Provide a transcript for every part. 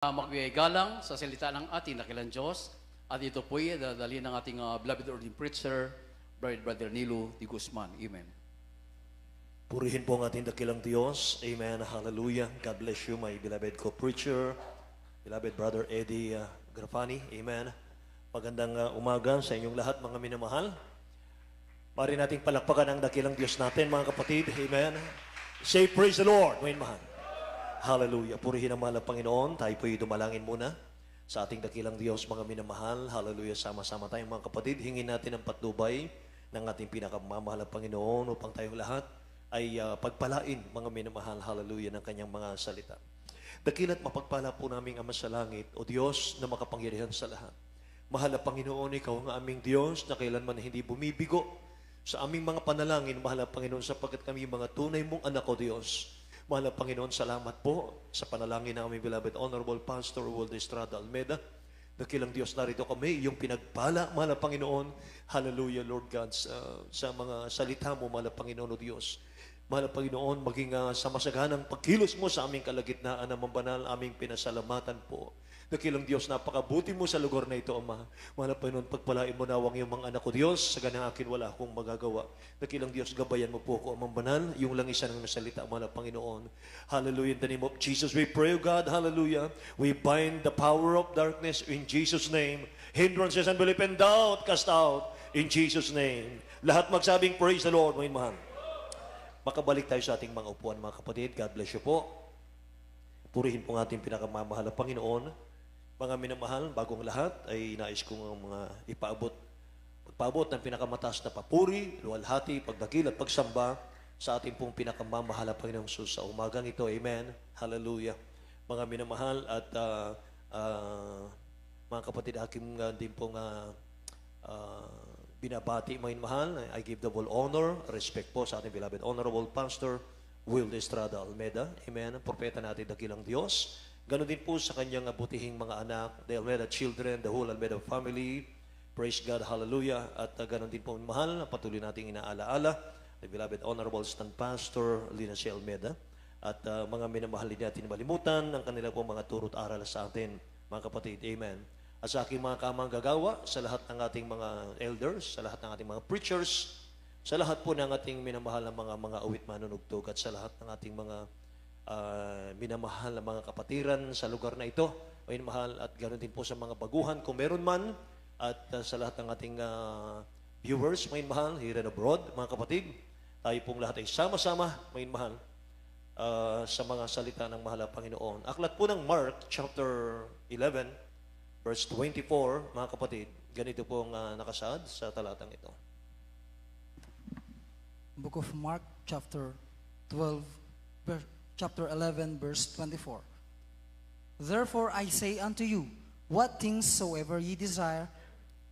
Magbigay galang sa salita ng ating dakilang Diyos. At ito po'y dadalhin ng ating beloved ordained preacher, Brother Nilo de Guzman. Amen. Purihin po ang ating dakilang Diyos. Amen. Hallelujah. God bless you, my beloved co-preacher, beloved Brother Eddie Grafani. Amen. Magandang umaga sa inyong lahat, mga minamahal. Mari nating palakpakan ang dakilang Diyos natin, mga kapatid. Amen. Say praise the Lord, mga mahal. Hallelujah. Purihin ang mahal ng Panginoon. Tayo po'y dumalangin muna sa ating dakilang Diyos, mga minamahal. Hallelujah. Sama-sama tayong mga kapatid. Hingin natin ang patnubay ng ating pinakamamahal ng Panginoon upang tayong lahat ay pagpalain, mga minamahal. Hallelujah, ng kanyang mga salita. Dakila't mapagpala po naming Ama sa langit, o Diyos na makapangyarihan sa lahat. Mahal na Panginoon, ikaw ang aming Diyos na kailanman hindi bumibigo sa aming mga panalangin. Mahal na Panginoon, sapagkat kami mga tunay mong anak, o Diyos. Mahal na Panginoon, salamat po sa panalangin ng aming beloved Honorable Pastor Waldo Estrada Almeda. Dakilang Diyos, narito kami, yung pinagpala, mahal na Panginoon. Hallelujah, Lord God, sa mga salita mo, mahal na Panginoon, o Diyos. Mahal na Panginoon, maging sa masaganang pagkilos mo sa aming kalagitnaan ng mambanal, aming pinasalamatan po. Dakilang Diyos, napakabuti mo sa lugar na ito, Ama. Mahal na Panginoon, pagpalain mo nawang yung mga anak ko, Diyos, sa ganang akin wala akong magagawa. Dakilang Diyos, gabayan mo po ako, Amang Banal, yung lang isa ng nasalita, mahal na Panginoon. Hallelujah, in the name of Jesus, we pray, God, hallelujah. We bind the power of darkness in Jesus' name. Hindrances, unbelief, and doubt, cast out in Jesus' name. Lahat magsabing, praise the Lord, mga mahal. Makabalik tayo sa ating mga upuan, mga kapatid. God bless you po. Purihin po ng ating pinakamamahal na Panginoon. Mga minamahal, bagong lahat ay nais kong mga pagpaabot ng pinakamataas na papuri, luwalhati, pagdakil at pagsamba sa ating pong pinakamamahal na Panginoong Jesus sa umagang ito. Amen. Hallelujah. Mga minamahal at mga kapatid, aking din pong binabati, mga minamahal. I give double honor, respect po sa ating beloved Honorable Pastor Wildo Estrada Almeda. Amen. Propeta natin, dakilang Diyos. Ganon din po sa kanyang butihing mga anak, the Almeda children, the whole Almeda family. Praise God, hallelujah. At ganon din po, mahal, patuloy nating inaalaala, the beloved Honorable Stand Pastor Lina C. Almeda. At mga minamahal din natin malimutan ang kanila po mga turot aral sa atin, mga kapatid. Amen. At sa aking mga kamang gagawa, sa lahat ng ating mga elders, sa lahat ng ating mga preachers, sa lahat po ng ating minamahal na mga awit manunugtog, at sa lahat ng ating mga minamahal na mga kapatiran sa lugar na ito, minamahal, at ganoon din po sa mga baguhan kung meron man, at sa lahat ng ating viewers, minamahal, here and abroad, mga kapatid, tayo pong lahat ay sama-sama, minamahal, sa mga salita ng mahal na Panginoon. Aklat po ng Mark chapter 11 verse 24, mga kapatid, ganito pong nakasaad sa talatang ito. Book of Mark chapter 11, verse 24. Therefore I say unto you, what things soever ye desire,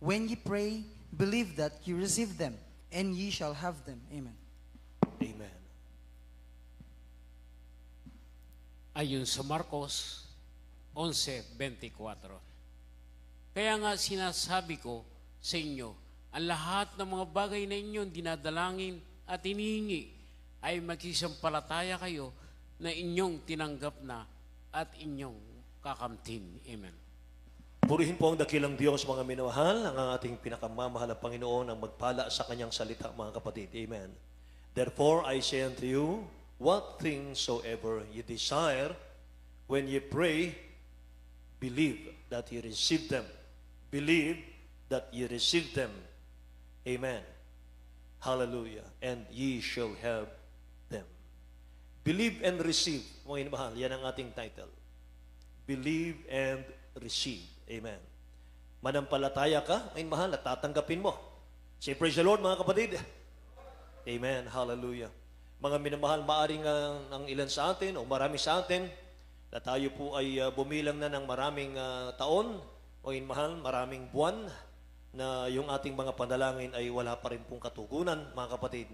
when ye pray, believe that ye receive them, and ye shall have them. Amen. Amen. Ayon sa Marcos 11:24. Kaya nga sinasabi ko sa inyo, ang lahat ng mga bagay na inyong dinadalangin at hinihingi ay magsisampalataya kayo na inyong tinanggap na at inyong kakamtin. Amen. Purihin po ang dakilang Diyos, mga minamahal, ang ating pinakamamahal na Panginoon ang magpala sa kanyang salita, mga kapatid. Amen. Therefore, I say unto you, what things soever ye desire, when ye pray, believe that ye receive them. Believe that ye receive them. Amen. Hallelujah. And ye shall have them. Believe and receive, mga minamahal, yan ang ating title. Believe and receive. Amen. Manampalataya ka, mga minamahal, at tatanggapin mo. Say praise the Lord, mga kapatid. Amen. Hallelujah. Mga minamahal, maaring ang ilan sa atin o marami sa atin na tayo po ay bumilang na ng maraming taon, mga minamahal, maraming buwan na yung ating mga panalangin ay wala pa rin pong katugunan, mga kapatid.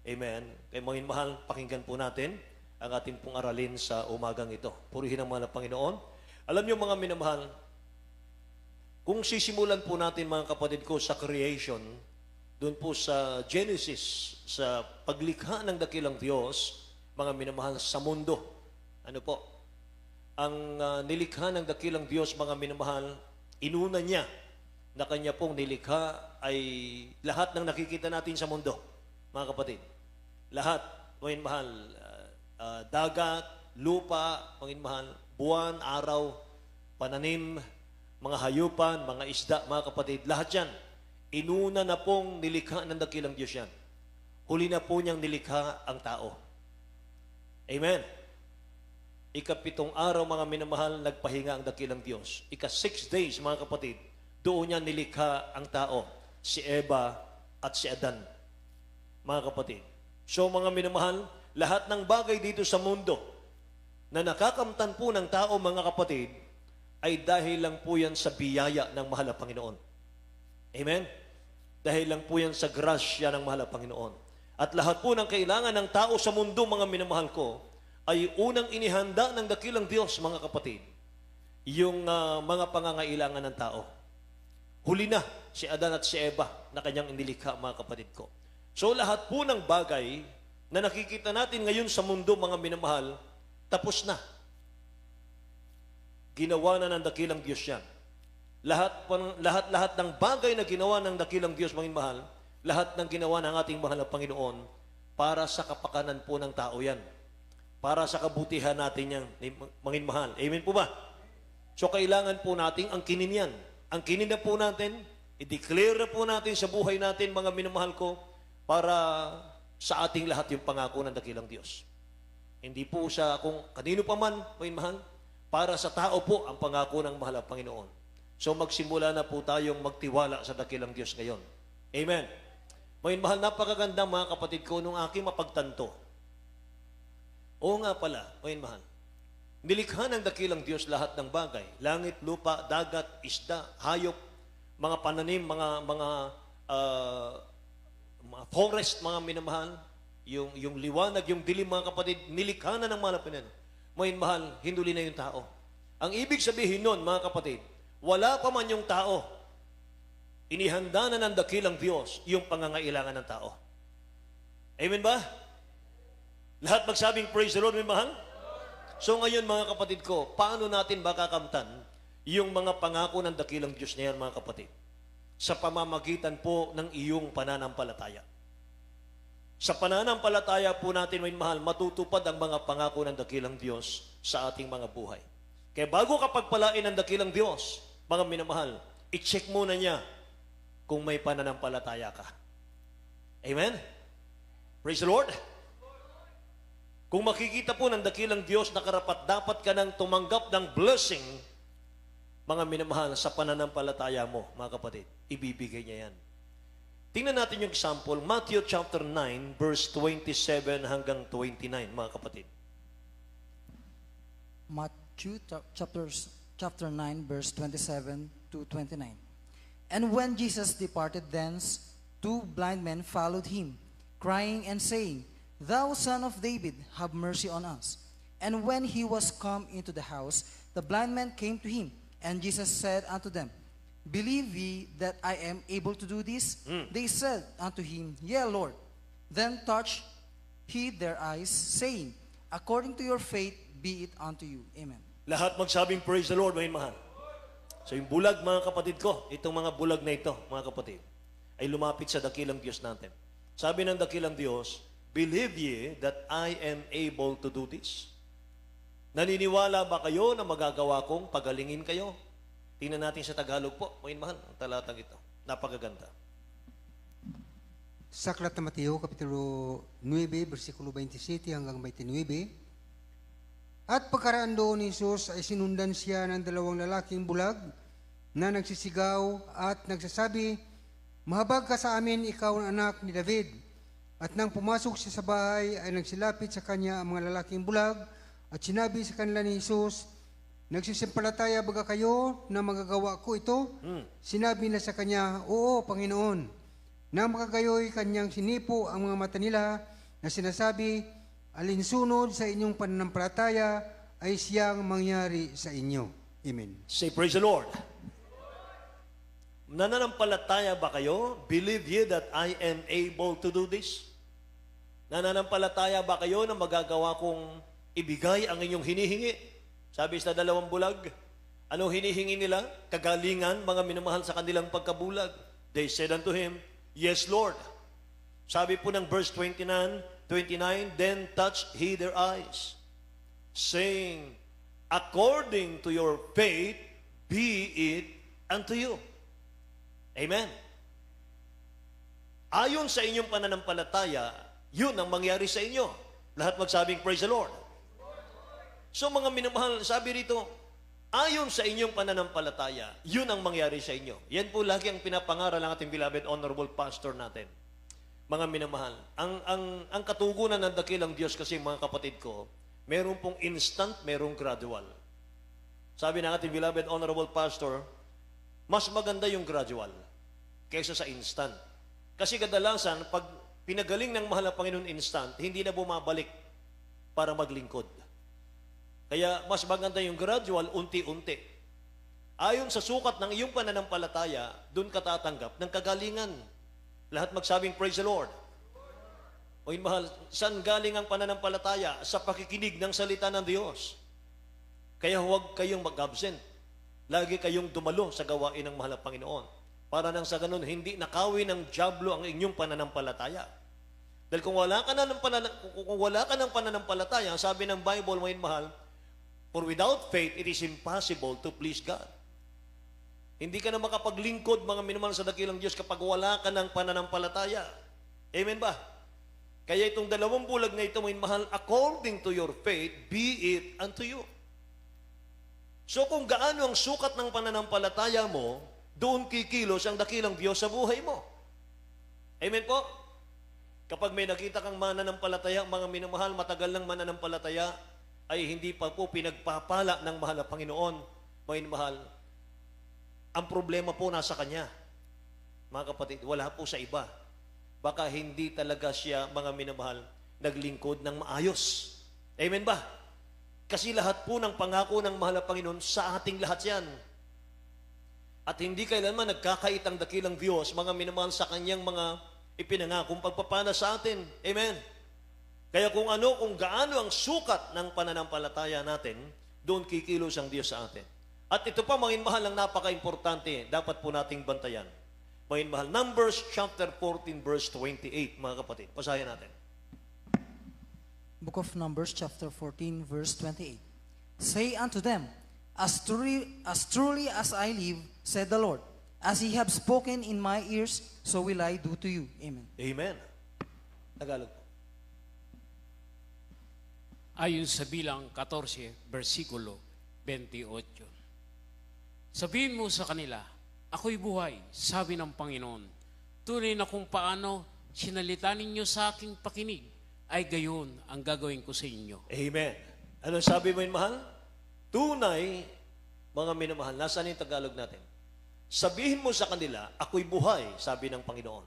Amen. Kaya mga minamahal, pakinggan po natin ang ating pong aralin sa umagang ito. Purihin ang mga Panginoon. Alam niyo, mga minamahal, kung sisimulan po natin, mga kapatid ko, sa creation, doon po sa Genesis, sa paglikha ng dakilang Diyos, mga minamahal, sa mundo. Ano po? ang nilikha ng dakilang Diyos, mga minamahal, inuna niya na kanya pong nilikha ay lahat ng nakikita natin sa mundo, mga kapatid. Lahat, mga minamahal, dagat, lupa, mga minamahal, buwan, araw, pananim, mga hayupan, mga isda, mga kapatid, lahat yan, inuna na pong nilikha ng dakilang Diyos yan. Huli na po niyang nilikha ang tao. Amen. Ika-7 araw, mga minamahal, nagpahinga ang dakilang Diyos. Ika-6 days, mga kapatid, doon niya nilikha ang tao, si Eva at si Adan, mga kapatid. So, mga minamahal, lahat ng bagay dito sa mundo na nakakamtan po ng tao, mga kapatid, ay dahil lang po yan sa biyaya ng mahal na Panginoon. Amen? Dahil lang po yan sa grasya ng mahal na Panginoon. At lahat po ng kailangan ng tao sa mundo, mga minamahal ko, ay unang inihanda ng dakilang Diyos, mga kapatid, yung mga pangangailangan ng tao. Huli na si Adan at si Eva na kanyang inilikha, mga kapatid ko. So lahat po ng bagay na nakikita natin ngayon sa mundo, mga minamahal, tapos na. Ginawa na ng dakilang Diyos yan. Lahat ng bagay na ginawa ng dakilang Diyos, mga minamahal, lahat ng ginawa ng ating mahal na Panginoon para sa kapakanan po ng tao yan. Para sa kabutihan natin yan, mga mahal. Amen po ba? So kailangan po natin ang kinin yan. Ang kinin na po natin, i-declare na po natin sa buhay natin, mga minamahal ko, para sa ating lahat yung pangako ng dakilang Diyos. Hindi po sa kung kanino pa man, mga mahal, para sa tao po ang pangako ng mahal na Panginoon. So magsimula na po tayong magtiwala sa dakilang Diyos ngayon. Amen. Mga mahal, napakaganda, mga kapatid ko, nung aking mapagtanto. Oo nga pala, mga mahal. Nilikha ng dakilang Diyos lahat ng bagay. Langit, lupa, dagat, isda, hayop, mga pananim, mga forest, mga minamahal, yung liwanag, yung dilim, mga kapatid, nilikha na ng mahal na Panginoon. Mga mahal, hinduli na yung tao. Ang ibig sabihin nun, mga kapatid, wala pa man yung tao, inihanda na ng dakilang Diyos yung pangangailangan ng tao. Amen ba? Lahat magsabing praise the Lord, may mahal? So ngayon, mga kapatid ko, paano natin makakamtan yung mga pangako ng dakilang Diyos na yan, mga kapatid? Sa pamamagitan po ng iyong pananampalataya. Sa pananampalataya po natin, may mahal, matutupad ang mga pangako ng dakilang Diyos sa ating mga buhay. Kaya bago ka pagpalain ng dakilang Diyos, mga minamahal, i-check muna niya kung may pananampalataya ka. Amen? Praise the Lord! Kung makikita po ng dakilang Diyos na karapat-dapat ka nang tumanggap ng blessing, mga minamahal, sa pananampalataya mo, mga kapatid, ibibigay niya yan. Tingnan natin yung example, Matthew chapter 9, verse 27 hanggang 29, mga kapatid. Matthew chapter 9, verse 27 to 29. And when Jesus departed thence, 2 blind men followed him, crying and saying, Thou son of David, have mercy on us. And when he was come into the house, the blind men came to him, and Jesus said unto them, Believe ye that I am able to do this? They said unto him, Yea, Lord. Then touched he their eyes, saying, According to your faith be it unto you. Amen. Lahat magsabing praise the Lord, mga mahal. So yung bulag, mga kapatid ko, itong mga bulag na ito, mga kapatid, ay lumapit sa dakilang Diyos natin. Sabi ng dakilang Diyos, Believe ye that I am able to do this? Naniniwala ba kayo na magagawa kong pagalingin kayo? Tingnan natin sa Tagalog po, mga mahal, ang talatang ito. Napakaganda. Sa aklat ng Mateo, Kapitulo 9, versikulo 27 hanggang 29. At pagkaraan doon ni Jesus ay sinundan siya ng 2 lalaking bulag na nagsisigaw at nagsasabi, Mahabag ka sa amin, ikaw ang anak ni David. At nang pumasok siya sa bahay, ay nagsilapit sa kanya ang mga lalaking bulag at sinabi sa kanila ni Jesus, Nagsisimpalataya baga kayo na magagawa ko ito? Sinabi na sa kanya, Oo, Panginoon. Na makagayoy kanyang sinipo ang mga mata nila na sinasabi, Alinsunod sa inyong pananampalataya ay siyang mangyari sa inyo. Amen. Say praise the Lord. Nananampalataya ba kayo? Believe ye that I am able to do this? Nananampalataya ba kayo na magagawa kong ibigay ang inyong hinihingi? Sabi sa dalawang bulag, ano hinihingi nila? Kagalingan, mga minamahal sa kanilang pagkabulag. They said unto him, Yes, Lord. Sabi po ng verse 29, Then touched he their eyes, saying, According to your faith, be it unto you. Amen. Ayon sa inyong pananampalataya, yun ang mangyari sa inyo. Lahat magsabing, Praise the Lord. So mga minamahal, sabi rito, ayon sa inyong pananampalataya, yun ang mangyari sa inyo. Yan po lagi ang pinapangaral ng ating beloved honorable pastor natin. Mga minamahal, ang katugunan ng dakilang Diyos kasi mga kapatid ko, meron pong instant, merong gradual. Sabi ng ating beloved honorable pastor, mas maganda yung gradual kaysa sa instant. Kasi kadalasan, pag pinagaling ng mahal na Panginoon instant, hindi na bumabalik para maglingkod. Kaya mas maganda yung gradual, unti-unti. Ayon sa sukat ng iyong pananampalataya, doon ka tatanggap ng kagalingan. Lahat magsabing, Praise the Lord. O mahal, saan galing ang pananampalataya? Sa pakikinig ng salita ng Diyos. Kaya huwag kayong mag-absent. Lagi kayong dumalo sa gawain ng mahal na Panginoon. Para nang sa ganun, hindi nakawin ng dyablo ang inyong pananampalataya. Dahil kung wala ka ng pananampalataya, sabi ng Bible, mga mahal, for without faith, it is impossible to please God. Hindi ka na makapaglingkod, mga minamahal sa dakilang Diyos, kapag wala ka ng pananampalataya. Amen ba? Kaya itong dalawang bulag na ito, mga mahal, according to your faith, be it unto you. So kung gaano ang sukat ng pananampalataya mo, doon kikilos ang dakilang Diyos sa buhay mo. Amen po? Kapag may nakita kang mananampalataya, mga minamahal, matagal ng mananampalataya, ay hindi pa po pinagpapala ng mahal na Panginoon, mga mahal. Ang problema po nasa Kanya. Mga kapatid, wala po sa iba. Baka hindi talaga siya, mga minamahal, naglingkod ng maayos. Amen ba? Kasi lahat po ng pangako ng mahal na Panginoon, sa ating lahat yan. At hindi kailanman nagkakait ang dakilang Diyos, mga minamahal sa Kanyang mga ipinangakong pagpapala sa atin. Amen. Kaya kung gaano ang sukat ng pananampalataya natin, doon kikilos ang Diyos sa atin. At ito pa, mga mahal, ang napaka-importante, dapat po nating bantayan. Mga mahal, Numbers chapter 14, verse 28, mga kapatid. Basahin natin. Book of Numbers, chapter 14, verse 28. Say unto them, As truly as I live, said the Lord, as ye have spoken in my ears, so will I do to you. Amen. Amen. Tagalog po. Ayon sa bilang 14, versikulo 28. Sabihin mo sa kanila, ako'y buhay, sabi ng Panginoon. Tunay na kung paano sinalita ninyo sa aking pakinig, ay gayon ang gagawin ko sa inyo. Amen. Anong sabi mo yun, mahal? Tunay, mga minamahal, nasaan yung Tagalog natin? Sabihin mo sa kanila, ako'y buhay, sabi ng Panginoon.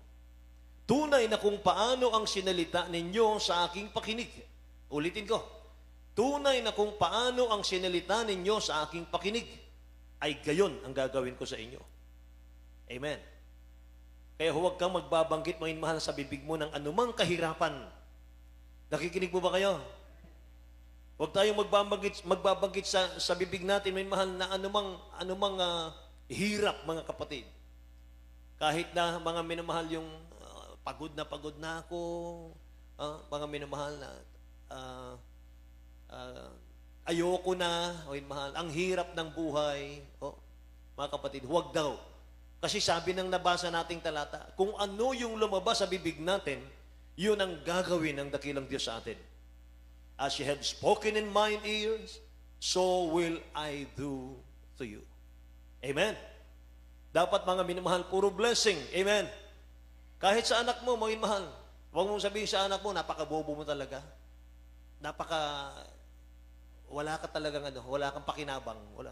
Tunay na kung paano ang sinalita ninyo sa aking pakinig. Ulitin ko. Tunay na kung paano ang sinalita ninyo sa aking pakinig, ay gayon ang gagawin ko sa inyo. Amen. Kaya huwag kang magbabanggit, mga mahal, sa bibig mo ng anumang kahirapan. Nakikinig mo ba kayo? Huwag tayong magbabanggit sa bibig natin, mga mahal, na anumang hirap, mga kapatid. Kahit na mga minamahal yung pagod na ako, mga minamahal na ayoko na, o mahal, ang hirap ng buhay. Mga kapatid, huwag daw. Kasi sabi ng nabasa nating talata, kung ano yung lumabas sa bibig natin, yun ang gagawin ng dakilang Diyos sa atin. As you have spoken in mine ears, so will I do to you. Amen. Dapat, mga minamahal, puro blessing. Amen. Kahit sa anak mo, mga minamahal, huwag mong sabihin sa anak mo, napakabobo mo talaga. Wala ka talagang wala kang pakinabang. Wala.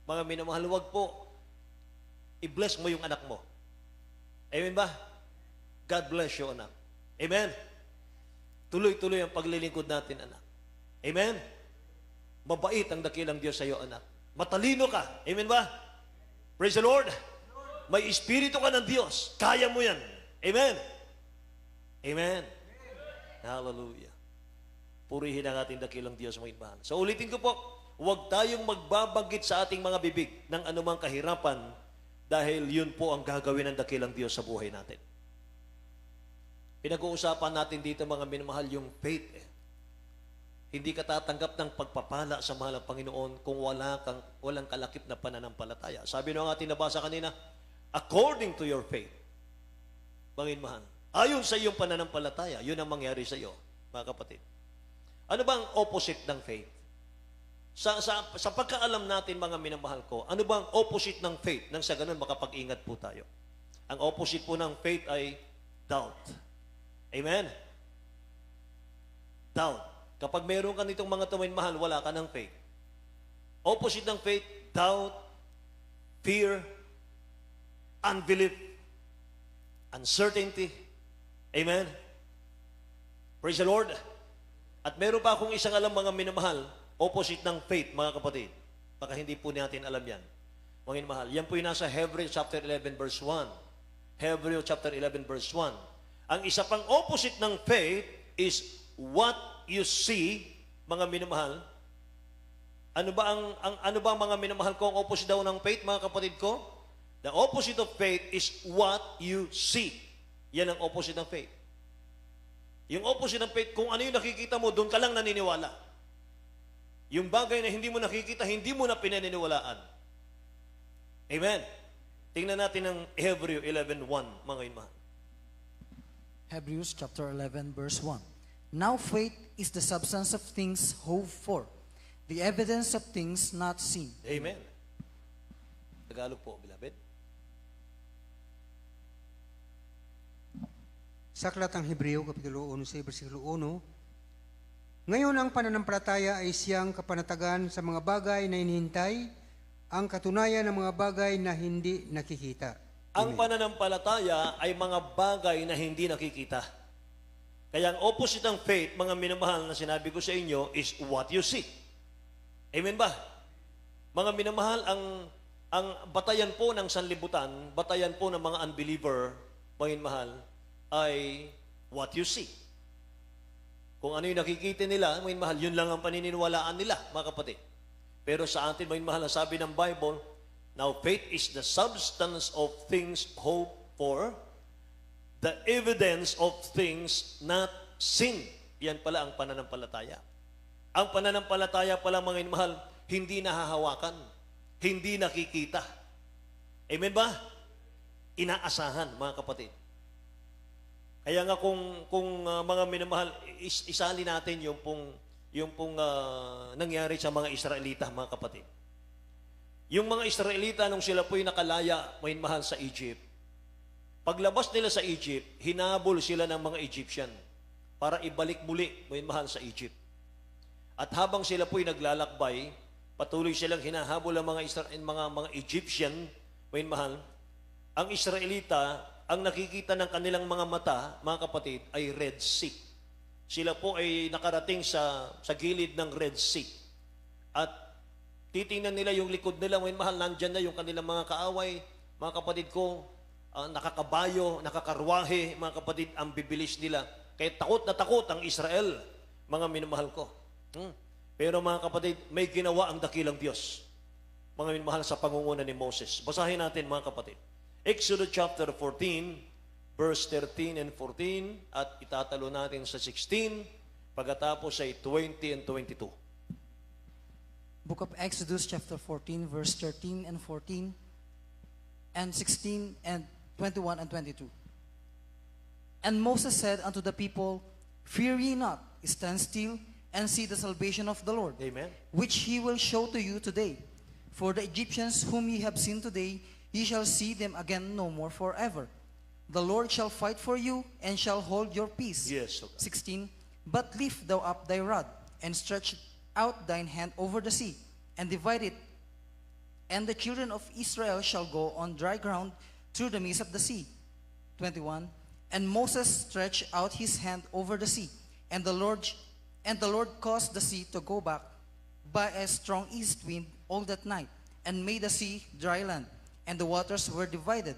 Mga minamahal, huwag po. I-bless mo yung anak mo. Amen ba? God bless you, anak. Amen. Tuloy-tuloy ang paglilingkod natin, anak. Amen. Mabait ang dakilang Diyos sa iyo, anak. Matalino ka. Amen ba? Praise the Lord. May espiritu ka ng Diyos. Kaya mo yan. Amen. Amen. Hallelujah. Purihin ang ating dakilang Diyos, mga ibahan. So ulitin ko po, huwag tayong magbabanggit sa ating mga bibig ng anumang kahirapan dahil yun po ang gagawin ng dakilang Diyos sa buhay natin. Pinag-uusapan natin dito mga minamahal yung faith. Hindi ka tatanggap ng pagpapala sa mahal ng Panginoon kung walang kalakip na pananampalataya. Sabi nung ating nabasa kanina, according to your faith. Mga mahal, ayon sa iyong pananampalataya, yun ang mangyari sa iyo, mga kapatid. Ano ba ang opposite ng faith? Sa pagkaalam natin, mga minamahal ko, ano ba ang opposite ng faith? Nang sa ganun, makapag-ingat po tayo. Ang opposite po ng faith ay doubt. Amen? Doubt. Kapag meron ka nitong mga tumayin mahal, wala ka ng faith. Opposite ng faith, doubt, fear, unbelief, uncertainty. Amen? Praise the Lord. At meron pa akong isang alam mga minamahal, opposite ng faith, mga kapatid. Baka hindi po natin alam yan. Mga minamahal, yan po yung nasa Hebrews chapter 11 verse 1. Hebrews chapter 11 verse 1. Ang isa pang opposite ng faith is what you see, mga minamahal. Ano ba ang mga minamahal ko ang opposite daw ng faith, mga kapatid ko? The opposite of faith is what you see. Yan ang opposite ng faith. Yung opposite ng faith, kung ano yung nakikita mo, doon ka lang naniniwala. Yung bagay na hindi mo nakikita, hindi mo na pinaniniwalaan. Amen. Tingnan natin ang Hebrews 11:1, mga inmahal. Hebrews chapter 11 verse 1. Now faith is the substance of things hoped for, the evidence of things not seen. Amen. Tagalog po, beloved. Sa aklatang Hebreo, Kapitulo 11, versikulo 1, ngayon ang pananampalataya ay siyang kapanatagan sa mga bagay na inihintay, ang katunayan ng mga bagay na hindi nakikita. Ang pananampalataya ay mga bagay na hindi nakikita. Kaya ang opposite ng faith, mga minamahal na sinabi ko sa inyo, is what you see. Amen ba? Mga minamahal, ang batayan po ng sanlibutan, batayan po ng mga unbeliever, mga minamahal, ay what you see. Kung ano yung nakikita nila, mga minamahal, yun lang ang paniniwalaan nila, mga kapatid. Pero sa atin, mga minamahal, sabi ng Bible, now faith is the substance of things hoped for, the evidence of things not seen. Yan pala ang pananampalataya. Ang pananampalataya pala, mga minamahal, hindi nahahawakan, hindi nakikita. Amen ba? Inaasahan, mga kapatid. Kaya nga kung mga minamahal, isali natin yung pong nangyari sa mga Israelita, mga kapatid. Yung mga Israelita, nung sila po'y nakalaya, mahal sa Egypt, paglabas nila sa Egypt, hinabol sila ng mga Egyptian para ibalik muli, mahal sa Egypt. At habang sila po'y naglalakbay, patuloy silang hinahabol ng mga Egyptian, mahal, ang Israelita, ang nakikita ng kanilang mga mata, mga kapatid, ay Red Sea. Sila po ay nakarating sa gilid ng Red Sea. At titingnan nila yung likod nila, mahal, nandyan na yung kanilang mga kaaway, mga kapatid ko, nakakabayo, nakakarwahe, mga kapatid, ang bibilis nila. Kaya takot na takot ang Israel, mga minamahal ko. Pero mga kapatid, may ginawa ang dakilang Diyos, mga minamahal, sa pangunguna ni Moses. Basahin natin, mga kapatid. Exodus chapter 14, verse 13 and 14, at itatalo natin sa 16, pagkatapos ay 20 and 22. Book of Exodus chapter 14 verse 13 and 14 and 16 and 21 and 22. And Moses said unto the people, fear ye not, stand still and see the salvation of the Lord, Amen. which he will show to you today. For the Egyptians whom ye have seen today, ye shall see them again no more forever. The Lord shall fight for you and shall hold your peace. Yes, okay. 16. But lift thou up thy rod and stretch out thine hand over the sea, and divide it, and the children of Israel shall go on dry ground through the midst of the sea. 21. And Moses stretched out his hand over the sea, and the Lord caused the sea to go back by a strong east wind all that night, and made the sea dry land, and the waters were divided.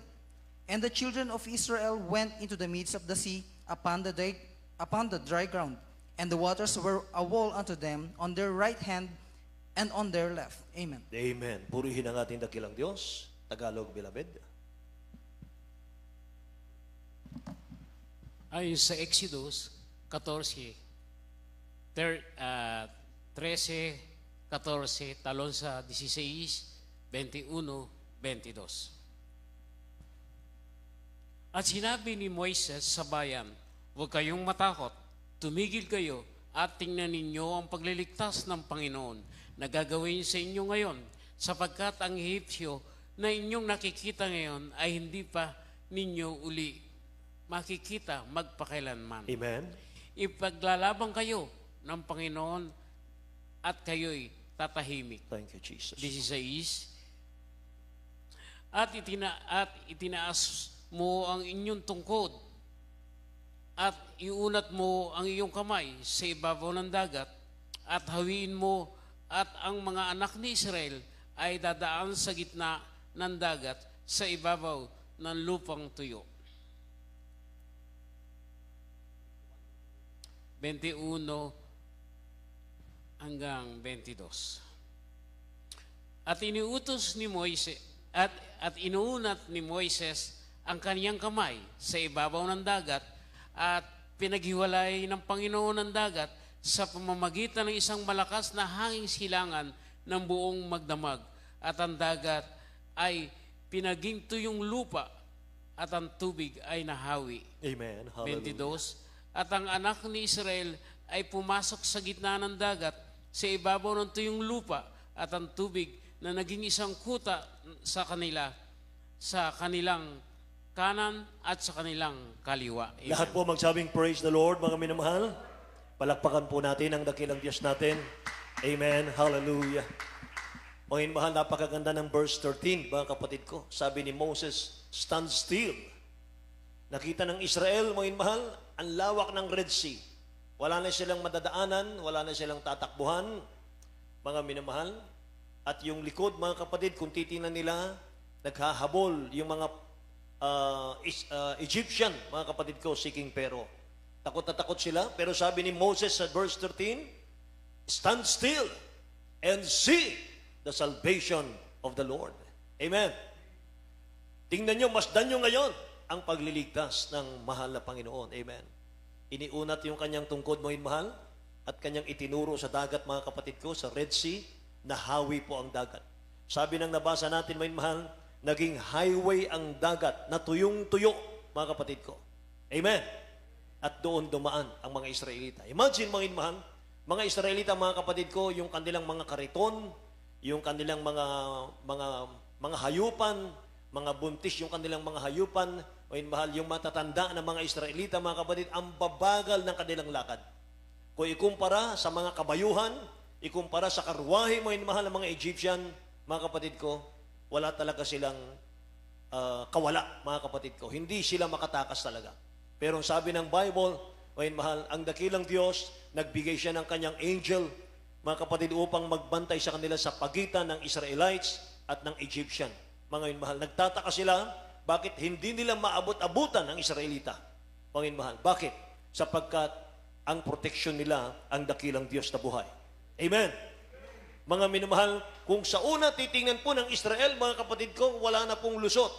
And the children of Israel went into the midst of the sea upon the dry ground, and the waters were a wall unto them on their right hand and on their left. Amen. Amen. Purihin ang ating dakilang Diyos. Tagalog, beloved. Ayon sa Exodus 14, 13, 14, talon sa 16, 21, 22. At sinabi ni Moises sa bayan, huwag kayong matakot, tumigil kayo at tingnan ninyo ang pagliligtas ng Panginoon na gagawin sa inyo ngayon, sapagkat ang Ehipsyo na inyong nakikita ngayon ay hindi pa ninyo uli makikita magpakailanman. Amen. Ipaglalaban kayo ng Panginoon at kayo'y tatahimik. Thank you, Jesus. 16. At itinaas mo ang inyong tungkod at iunat mo ang iyong kamay sa ibabaw ng dagat at hawiin mo at ang mga anak ni Israel ay dadaan sa gitna ng dagat sa ibabaw ng lupang tuyo. 21 hanggang 22. At iniutos ni Moises at inuunat ni Moises ang kaniyang kamay sa ibabaw ng dagat at pinaghiwalay ng Panginoon ng dagat sa pamamagitan ng isang malakas na hanging silangan ng buong magdamag. At ang dagat ay pinaginto yung lupa at ang tubig ay nahawi. Amen. Hallelujah. 22. At ang anak ni Israel ay pumasok sa gitna ng dagat sa ibabaw ng tuyong lupa at ang tubig na naging isang kuta sa kanilang kanan at sa kanilang kaliwa. Amen. Lahat po magsabing praise the Lord, mga minamahal. Palakpakan po natin ang dakilang Diyos natin. Amen. Hallelujah. Mga minamahal, napakaganda ng verse 13, mga kapatid ko. Sabi ni Moses, stand still. Nakita ng Israel, mga minamahal, ang lawak ng Red Sea. Wala na silang madadaanan, wala na silang tatakbuhan, mga minamahal. At yung likod, mga kapatid, kung titingnan nila, naghahabol yung mga Egyptian, mga kapatid ko, seeking Pharaoh. Takot na takot sila, pero sabi ni Moses sa verse 13, stand still and see the salvation of the Lord. Amen. Tingnan nyo, masdan nyo ngayon ang pagliligtas ng mahal na Panginoon. Amen. Iniunat yung kanyang tungkod, mga mahal, at kanyang itinuro sa dagat, mga kapatid ko, sa Red Sea, nahawi po ang dagat. Sabi ng nabasa natin, mga mahal, naging highway ang dagat na tuyong-tuyo, mga kapatid ko. Amen. At doon dumaan ang mga Israelita. Imagine, mga Israelita, mga kapatid ko, yung kanilang mga kariton, yung kanilang mga hayupan, mga buntis, yung kanilang mga hayupan, mahal, yung matatanda ng mga Israelita, mga kapatid, ang babagal ng kanilang lakad. Kung ikumpara sa mga kabayuhan, ikumpara sa karwahe, mahal ng mga Egyptian, mga kapatid ko, wala talaga silang kawala, mga kapatid ko. Hindi sila makatakas talaga. Pero sabi ng Bible, mahal, ang dakilang Diyos, nagbigay siya ng kanyang angel, mga kapatid, upang magbantay sa kanila sa pagitan ng Israelites at ng Egyptian. Mga mahal, nagtataka sila, bakit hindi nila maabot-abutan ang Israelita? Mga mahal, bakit? Sapagkat ang proteksyon nila ang dakilang Diyos na buhay. Amen. Mga minamahal, kung sa una titingnan po ng Israel, mga kapatid ko, wala na pong lusot.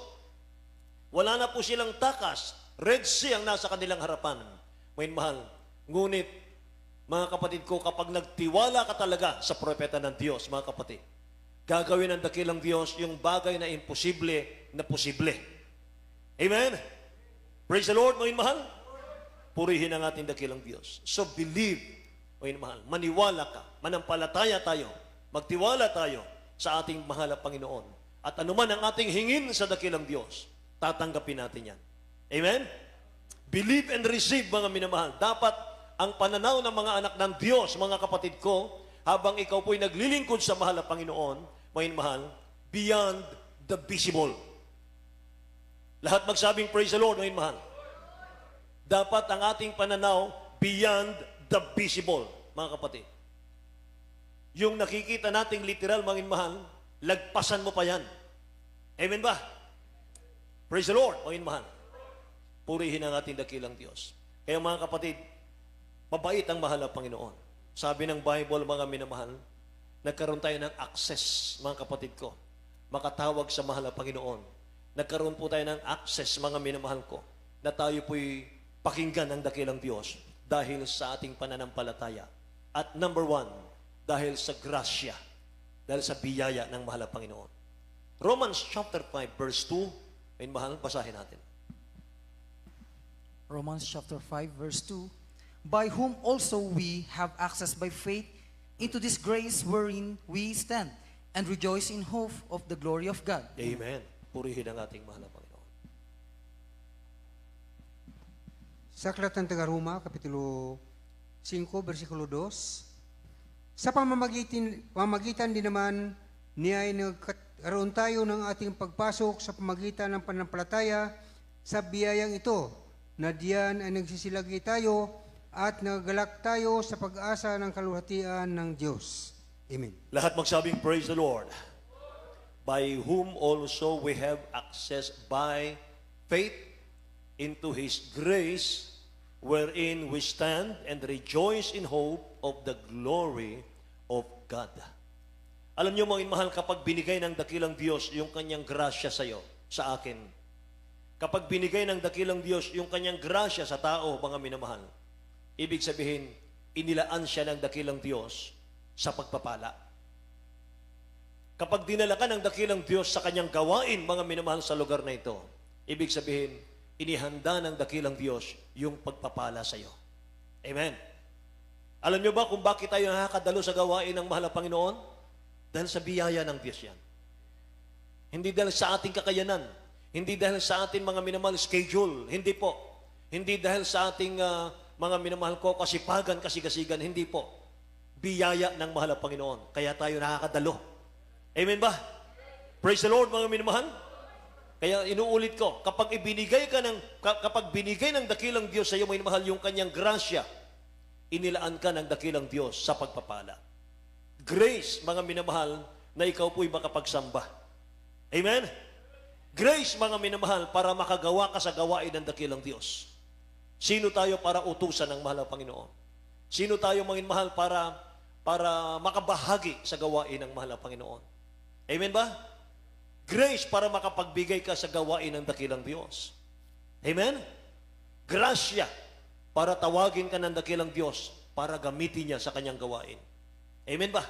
Wala na po silang takas. Red Sea ang nasa kanilang harapan. Mga mahal, ngunit, mga kapatid ko, kapag nagtiwala ka talaga sa propeta ng Diyos, mga kapatid, gagawin ng dakilang Diyos yung bagay na imposible na posible. Amen? Praise the Lord, mga mahal. Purihin ang ating dakilang Diyos. So believe, mga mahal, maniwala ka, manampalataya tayo, magtiwala tayo sa ating mahal na Panginoon. At anuman ang ating hingin sa dakilang Diyos, tatanggapin natin yan. Amen? Believe and receive, mga minamahal. Dapat ang pananaw ng mga anak ng Diyos, mga kapatid ko, habang ikaw po'y naglilingkod sa mahal na Panginoon, mga mahal, beyond the visible. Lahat magsabing praise the Lord, mga mahal. Dapat ang ating pananaw beyond the visible, mga kapatid. Yung nakikita nating literal, mga mahal, lagpasan mo pa yan. Amen ba? Praise the Lord, mga mahal. Purihin ang ating dakilang Diyos. Kaya mga kapatid, mabait ang mahal na Panginoon. Sabi ng Bible, mga minamahal, Nagkaroon tayo ng access, mga kapatid ko, makatawag sa mahal na Panginoon. Nagkaroon po tayo ng access, mga minamahal ko, na tayo po'y pakinggan ng dakilang Diyos dahil sa ating pananampalataya. At number 1, dahil sa grasya, dahil sa biyaya ng mahal na Panginoon. Romans chapter 5, verse 2, may mahal, basahin natin. Romans chapter 5, verse 2. By whom also we have access by faith into this grace wherein we stand, and rejoice in hope of the glory of God. Amen. Purihin ang ating mahal na Panginoon. Sa Aklat ng Taga-Roma, Kapitulo 5, versikulo 2, sa pamamagitan din naman niya ay nagkaroon tayo ng ating pagpasok sa pamagitan ng pananampalataya sa biyayang ito, na diyan ay nagsisilagi tayo at nagagalak tayo sa pag-asa ng kaluwalhatian ng Diyos. Amen. Lahat magsabing, praise the Lord. By whom also we have access by faith into His grace, wherein we stand and rejoice in hope of the glory of God. Alam niyo, mga mahal, kapag binigay ng dakilang Diyos yung kanyang grasya sa iyo, sa akin, kapag binigay ng dakilang Diyos yung kanyang grasya sa tao, mga minamahal, ibig sabihin, inilaan siya ng dakilang Diyos sa pagpapala. Kapag dinala ka ng dakilang Diyos sa kanyang gawain, mga minamahal, sa lugar na ito, ibig sabihin, inihanda ng dakilang Diyos yung pagpapala sa iyo. Amen. Alam niyo ba kung bakit tayo nakakadalo sa gawain ng mahal na Panginoon? Dahil sa biyaya ng Diyos yan. Hindi dahil sa ating kakayanan. Hindi dahil sa ating mga minamahal schedule. Hindi po. Hindi dahil sa ating mga minamahal ko kasipagan, kasigasigan. Hindi po. Biyaya ng mahal na Panginoon. Kaya tayo nakakadalo. Amen ba? Praise the Lord, mga minamahal. Kaya inuulit ko, kapag binigay ng dakilang Diyos sa iyo, mga minamahal, yung kanyang grasya, inilaan ka ng dakilang Diyos sa pagpapala. Grace, mga minamahal, na ikaw po'y makapagsamba. Amen? Grace, mga minamahal, para makagawa ka sa gawain ng dakilang Diyos. Sino tayo para utusan ng mahal na Panginoon? Sino tayo, mga minamahal, para makabahagi sa gawain ng mahal na Panginoon? Amen ba? Grace para makapagbigay ka sa gawain ng dakilang Diyos. Amen? Grasya para tawagin ka ng dakilang Diyos para gamitin niya sa kanyang gawain. Amen ba?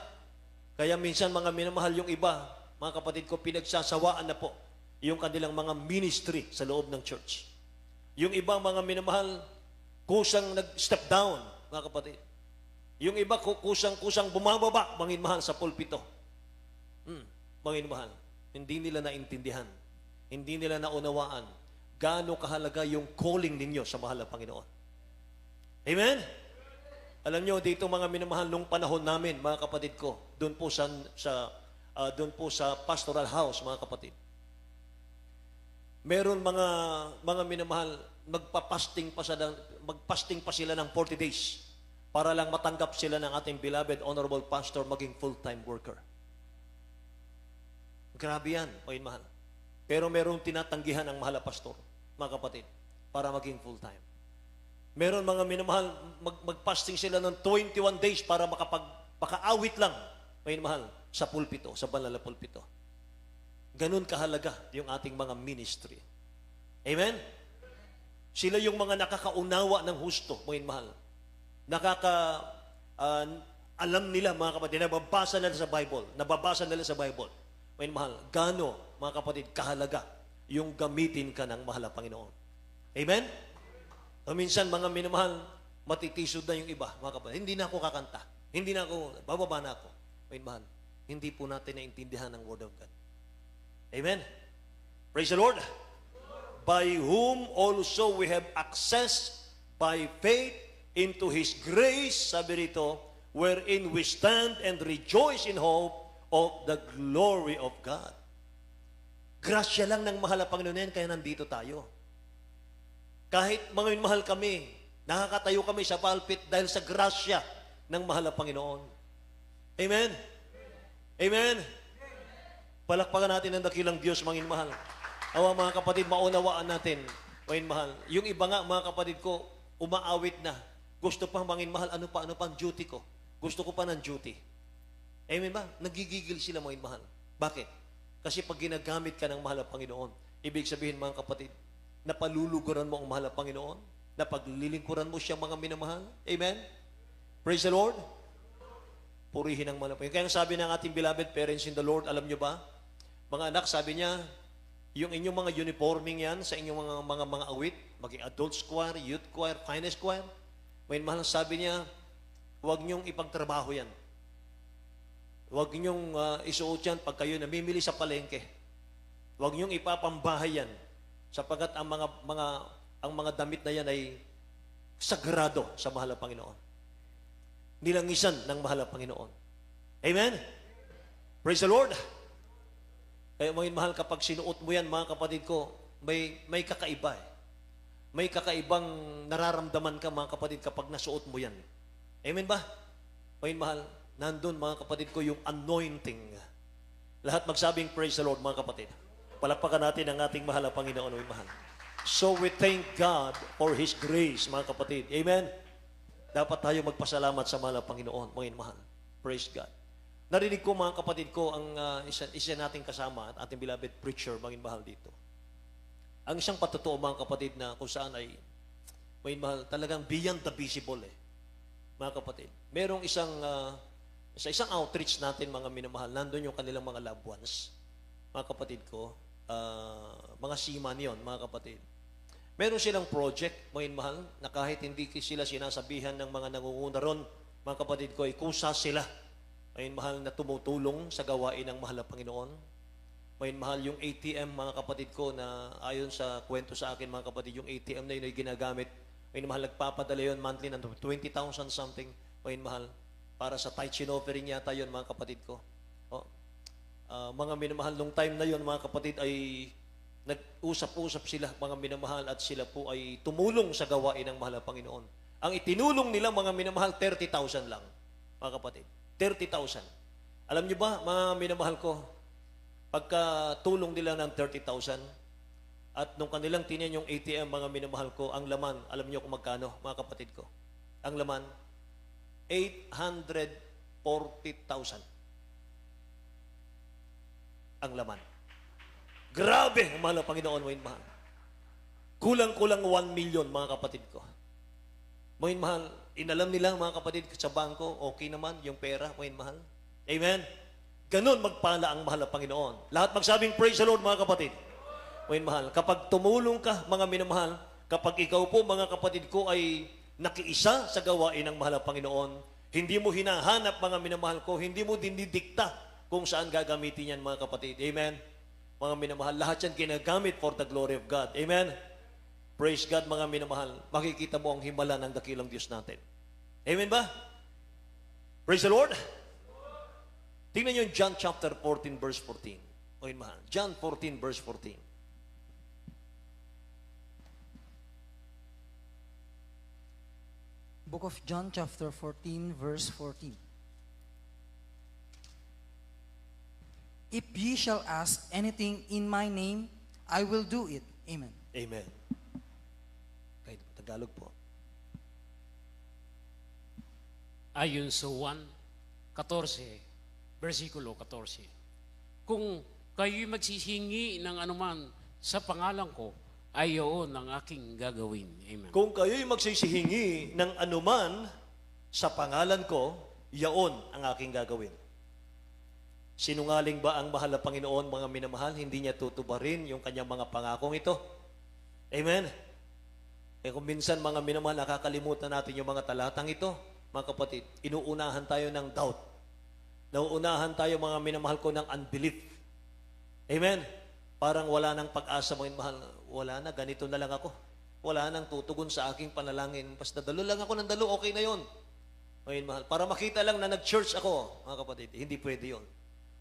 Kaya minsan, mga minamahal, yung iba, mga kapatid ko, pinagsasawaan na po yung kanilang mga ministry sa loob ng church. Yung iba, mga minamahal, kusang nag-step down, mga kapatid. Yung iba, kusang bumababa, mga minamahal, sa pulpito. Mga minamahal, hindi nila naintindihan, hindi nila naunawaan gaano kahalaga yung calling ninyo sa mahal na Panginoon. Amen? Alam nyo, dito, mga minamahal, nung panahon namin, mga kapatid ko, doon po sa pastoral house, mga kapatid, meron mga minamahal, magpasting pa sila ng 40 days para lang matanggap sila ng ating beloved honorable pastor maging full-time worker. Grabe yan, mga mahal. Pero merong tinatanggihan ang mahal na pastor, mga kapatid, para maging full-time. Meron, mga minamahal, magpasting sila ng 21 days para makaawit lang, mga mahal, sa pulpito, sa banal na pulpito. Ganun kahalaga yung ating mga ministry. Amen? Sila yung mga nakakaunawa ng husto, mga mahal. Alam nila, mga kapatid, nababasa nila sa Bible, mga mahal, gaano, mga kapatid, kahalaga yung gamitin ka ng mahal na Panginoon. Amen? O minsan, mga minamahal, matitisod na yung iba, mga kapatid. Hindi na ako kakanta. Hindi na ako, bababa na ako. Mga mahal, hindi po natin naintindihan ang Word of God. Amen? Praise the Lord. By whom also we have access by faith into His grace, sabi rito, wherein we stand and rejoice in hope of the glory of God. Grasya lang ng mahal na Panginoon yan, kaya nandito tayo. Kahit mga minamahal kami, nakakatayo kami sa pulpit dahil sa grasya ng mahal na Panginoon. Amen? Amen? Palakpakan natin ang dakilang Diyos, mga minamahal. Awa, mga kapatid, maunawaan natin, mga minamahal. Yung iba nga, mga kapatid ko, umaawit na. Gusto pang, mga minamahal, ano pa ang duty ko? Gusto ko pa ng duty. Amen ba? Nagigigil sila mga mahal. Bakit? Kasi pag ginagamit ka ng mahal na Panginoon, ibig sabihin mga kapatid, napaluluguran mo ang mahal na Panginoon, napaglilingkuran mo siya mga minamahal. Amen? Praise the Lord. Purihin ang mahal na Panginoon. Kaya sabi ng ating beloved parents in the Lord, alam nyo ba? Mga anak, sabi niya, yung inyong mga uniforming yan sa inyong mga awit, maging adult choir, youth choir, finest choir, may mahal sabi niya, huwag niyong ipagtrabaho yan. Huwag niyong isuot yan pag kayo namimili sa palengke. Huwag niyong ipapambahay yan sapagkat ang mga damit na yan ay sagrado sa mahal na Panginoon. Nilangisan ng mahal na Panginoon. Amen? Praise the Lord! Kaya mga mahal, kapag sinuot mo yan, mga kapatid ko, may kakaiba eh. May kakaibang nararamdaman ka, mga kapatid, kapag nasuot mo yan. Amen ba? Mga mahal, nandun, mga kapatid ko, yung anointing. Lahat magsabing praise the Lord, mga kapatid. Palakpakan natin ang ating mahal na Panginoon, mga mahal. So we thank God for His grace, mga kapatid. Amen? Dapat tayo magpasalamat sa mahal na Panginoon, mga mahal. Praise God. Narinig ko mga kapatid ko ang isa nating kasama at ating beloved preacher, mga mahal dito. Ang isang patotoo mga kapatid na kung saan ay mga mahal, talagang beyond the visible eh. Mga kapatid. Merong sa isang outreach natin mga minamahal, nandun yung kanilang mga loved ones. Mga kapatid ko, mga seaman yon mga kapatid. Meron silang project, mga mahal, na kahit hindi sila sinasabihan ng mga nangunguna ron, mga kapatid ko, ay kusa sila. May mahal na tumutulong sa gawain ng mahal na Panginoon. May mahal yung ATM, mga kapatid ko, na ayon sa kwento sa akin, mga kapatid, yung ATM na yun ay ginagamit. May mahal nagpapadala yun monthly ng 20,000 something. May mahal para sa tithe offering yata yun, mga kapatid ko. Mga minamahal, nung time na yun, mga kapatid, ay nag-usap-usap sila, mga minamahal, at sila po ay tumulong sa gawain ng mahal na Panginoon. Ang itinulong nila, mga minamahal, 30,000 lang, mga kapatid. 30,000. Alam niyo ba, mga minamahal ko, pagka-tulong nila ng 30,000, at nung kanilang tinian yung ATM, mga minamahal ko, ang laman, alam niyo kung magkano, mga kapatid ko? Ang laman, 840,000. Ang laman. Grabe, ang mahal na Panginoon, mga mahal. Kulang-kulang 1 million, mga kapatid ko. Mga mahal, inalam nila mga kapatid sa bangko, okay naman yung pera, mga mahal. Amen? Ganon magpala ang mahal na Panginoon. Lahat magsabing praise the Lord, mga kapatid. Mga mahal, kapag tumulong ka, mga minamahal, kapag ikaw po, mga kapatid ko, ay nakiisa sa gawain ng mahal na Panginoon, hindi mo hinahanap, mga minamahal ko, hindi mo dinidikta kung saan gagamitin yan, mga kapatid. Amen? Mga minamahal, lahat yan ginagamit for the glory of God. Amen? Praise God, mga minamahal. Makikita mo ang himala ng dakilang Diyos natin. Amen ba? Praise the Lord. Tingnan nyo yung John chapter 14, verse 14. Mga minamahal. John 14, verse 14. Book of John chapter 14, verse 14. If ye shall ask anything in my name, I will do it. Amen. Amen. Kahit Tagalog po. Ayon sa 1:14, versikulo 14. Kung kayo'y magsisingi ng anuman sa pangalan ko, ay yun ang aking gagawin. Amen. Kung kayo'y magsisihingi ng anuman sa pangalan ko, yaon ang aking gagawin. Sinungaling ba ang mahal na Panginoon, mga minamahal? Hindi niya tutuparin yung kanyang mga pangakong ito. Amen? Eh kung minsan, mga minamahal, nakakalimutan natin yung mga talatang ito, mga kapatid, inuunahan tayo ng doubt. Nauunahan tayo, mga minamahal ko, ng unbelief. Amen? Parang wala nang pag-asa, mga minamahal. Wala na, ganito na lang ako. Wala nang tutugon sa aking panalangin. Basta dalo lang ako ng dalo, okay na yon. Mga minamahal, para makita lang na nag-church ako, mga kapatid, hindi pwede yon.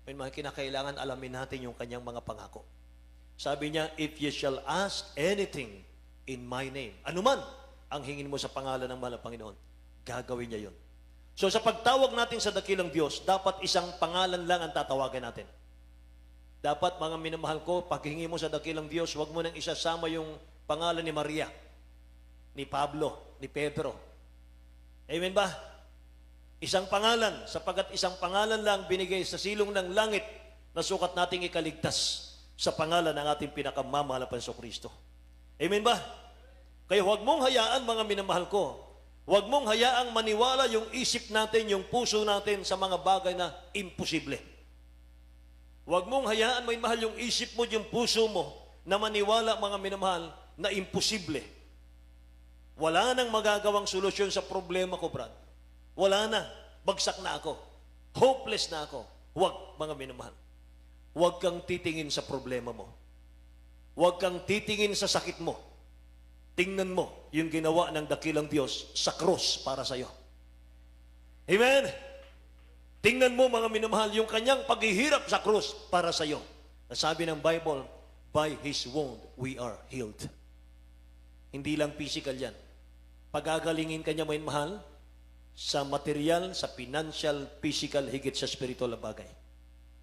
Mga kinakailangan alamin natin yung kanyang mga pangako. Sabi niya, if ye shall ask anything in my name, anuman ang hingin mo sa pangalan ng mahal na Panginoon, gagawin niya yun. So sa pagtawag natin sa dakilang Diyos, dapat isang pangalan lang ang tatawagan natin. Dapat, mga minamahal ko, paghingi mo sa dakilang Diyos, huwag mo nang isasama yung pangalan ni Maria, ni Pablo, ni Pedro. Amen ba? Isang pangalan, sapagat isang pangalan lang binigay sa silong ng langit na sukat nating ikaligtas sa pangalan ng ating pinakamamahal na Kristo. Amen ba? Kaya huwag mong hayaan, mga minamahal ko, huwag mong hayaang maniwala yung isip natin, yung puso natin sa mga bagay na imposible. Huwag mong hayaan, may mahal, yung isip mo, yung puso mo, na maniwala, mga minamahal, na imposible. Wala nang magagawang solusyon sa problema ko, Brad. Wala na. Bagsak na ako. Hopeless na ako. Huwag, mga minamahal. Huwag kang titingin sa problema mo. Huwag kang titingin sa sakit mo. Tingnan mo yung ginawa ng dakilang Diyos sa krus para sa iyo. Amen? Tingnan mo, mga minamahal, yung kanyang paghihirap sa krus para sa iyo. Nasabi ng Bible, by His wound we are healed. Hindi lang physical yan. Pagagalingin ka niya, mga mahal, sa material, sa financial, physical, higit sa spiritual na bagay.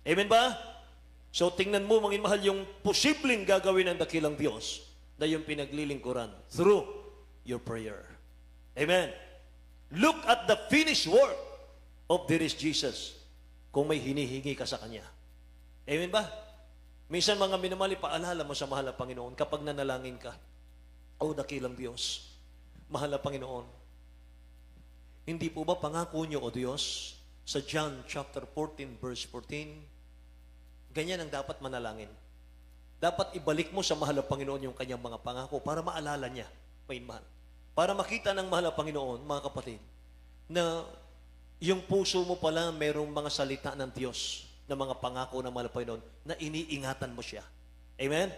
Amen ba? So tingnan mo, mga mahal, yung posibleng gagawin ng dakilang Diyos na yung pinaglilingkuran through your prayer. Amen. Look at the finished work of this Jesus kung may hinihingi ka sa Kanya. Amen ba? Minsan, mga minamali, paalala mo sa mahal na Panginoon kapag nanalangin ka, O dakilang Diyos, mahal na Panginoon, hindi po ba pangako niyo, O Diyos, sa John chapter 14, verse 14, ganyan ang dapat manalangin. Dapat ibalik mo sa mahal na Panginoon yung kanyang mga pangako para maalala niya, mahal. Para makita ng mahal na Panginoon, mga kapatid, na yung puso mo pala mayroong mga salita ng Diyos na mga pangako ng mahal na Panginoon na iniingatan mo siya. Amen?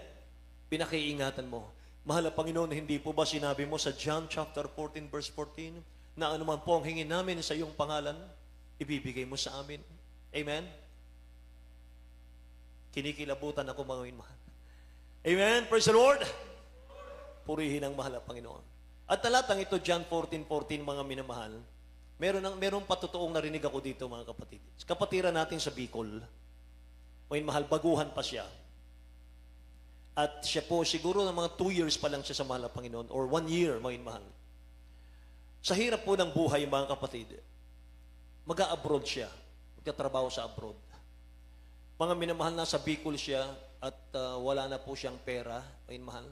Pinakiingatan mo. Mahal na Panginoon, hindi po ba sinabi mo sa John chapter 14, verse 14, na anuman po ang hingin namin sa iyong pangalan, ibibigay mo sa amin. Amen? Kinikilabutan ako, mga mahal. Amen? Praise the Lord! Purihin ang mahal na Panginoon. At talatang ito, John 14:14, mga minamahal, meron patutuong narinig ako dito, mga kapatid. Kapatiran natin sa Bicol, mga mahal, baguhan pa siya. At siya po, siguro ng mga 2 years pa lang siya sa mahal na Panginoon, or 1 year, mga mahal. Sa hirap po ng buhay, mga kapatid, mag-a-abroad siya. Magtatrabaho sa abroad. Mga minamahal, nasa Bicol siya at wala na po siyang pera, mga mahal.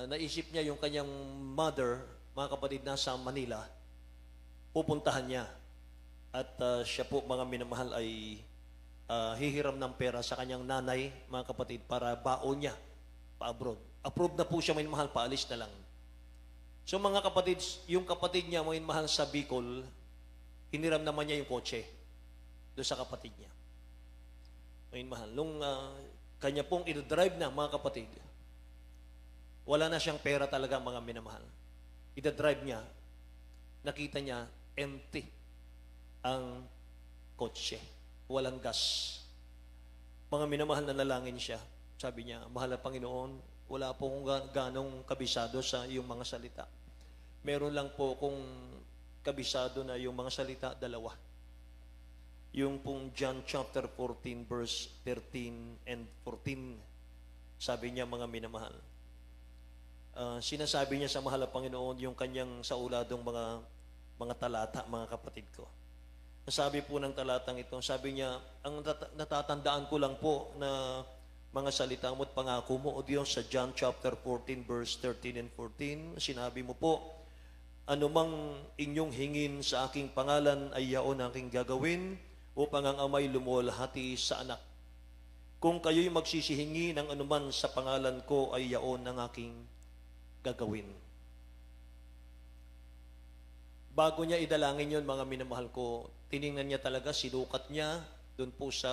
Naisip niya yung kanyang mother, mga kapatid, nasa Manila. Pupuntahan niya. At siya po, mga minamahal, ay hihiram ng pera sa kanyang nanay, mga kapatid, para baon niya pa-abroad. Approved na po siya, mga mahal, paalis na lang. So mga kapatid, yung kapatid niya, mga mahal, sa Bicol, hiniram naman niya yung kotse doon sa kapatid niya. Mga mahal, nung kanya pong i-drive na, mga kapatid, wala na siyang pera talaga, mga minamahal. I-drive niya, nakita niya, empty ang kotse. Walang gas. Mga minamahal, na nalangin siya. Sabi niya, mahal na Panginoon, wala po akong ganong kabisado sa iyong mga salita. Meron lang po akong kabisado na yung mga salita, 2. Yung pong John chapter 14, verse 13 and 14, sabi niya, mga minamahal. Sinasabi niya sa mahal na Panginoon yung kanyang sauladong mga talata, mga kapatid ko. Sabi po ng talatang ito, sabi niya, ang natatandaan ko lang po na mga salita mo at pangako mo, O Diyos, sa John chapter 14, verse 13 and 14, sinabi mo po, anumang inyong hingin sa aking pangalan ay yaon aking gagawin upang ang amay lumuwalhati sa anak. Kung kayo'y magsisihingi ng anuman sa pangalan ko ay yaon ang aking gagawin. Bago niya idalangin yon, mga minamahal ko, tiningnan niya talaga, sinukat niya doon po sa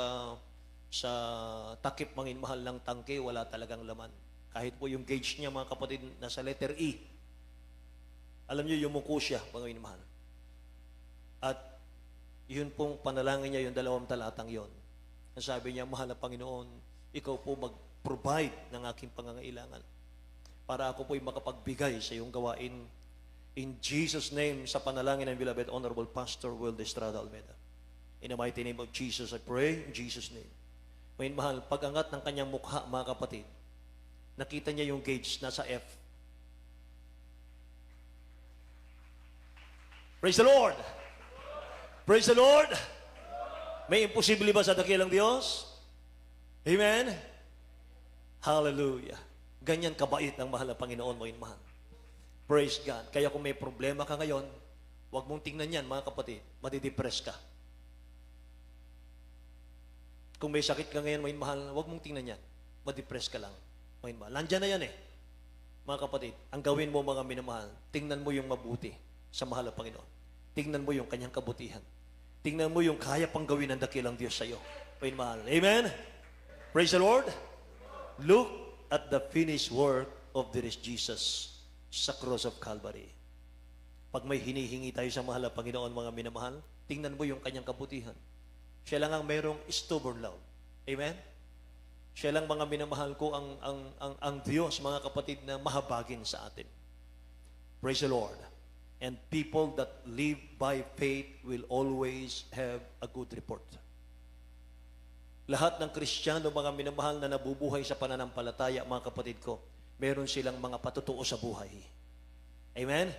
takip, mga mahal, ng tangke, wala talagang laman. Kahit po yung gauge niya, mga kapatid, nasa letter E. Alam niyo, yumuko siya, mga mahal. At yun pong panalangin niya, yung 2 talatang yon. Sabi niya, mahal na Panginoon, ikaw po mag-provide ng aking pangangailangan para ako po'y makapagbigay sa iyong gawain. In Jesus' name, sa panalangin ng beloved Honorable Pastor Will Estrada Almeida. In the mighty name of Jesus, I pray, in Jesus' name. May mahal, pag-angat ng kanyang mukha, mga kapatid, nakita niya yung gauge, nasa F. Praise the Lord! Praise the Lord! May imposible ba sa dakilang Diyos? Amen? Hallelujah. Ganyan kabait ang mahal na Panginoon mo, mahal. Praise God. Kaya kung may problema ka ngayon, huwag mong tingnan yan, mga kapatid. Madidepress ka. Kung may sakit ka ngayon, mahal, huwag mong tingnan yan. Madidepress ka lang. Mahal. Nandyan na yan eh. Mga kapatid, ang gawin mo mga minamahal, tingnan mo yung mabuti sa mahal na Panginoon. Tingnan mo yung kanyang kabutihan. Tingnan mo yung kaya pang gawin ng dakilang Diyos sa iyo. Mahal. Amen? Praise the Lord. Look at the finished work of this Jesus sa cross of Calvary. Pag may hinihingi tayo sa mahal na Panginoon, mga minamahal, tingnan mo yung kanyang kabutihan. Siya lang ang merong stubborn love. Amen? Siya lang mga minamahal ko ang Diyos, mga kapatid, na mahabagin sa atin. Praise the Lord. And people that live by faith will always have a good report. Lahat ng Kristiyano, mga minamahal, na nabubuhay sa pananampalataya, mga kapatid ko, meron silang mga patutuo sa buhay. Amen?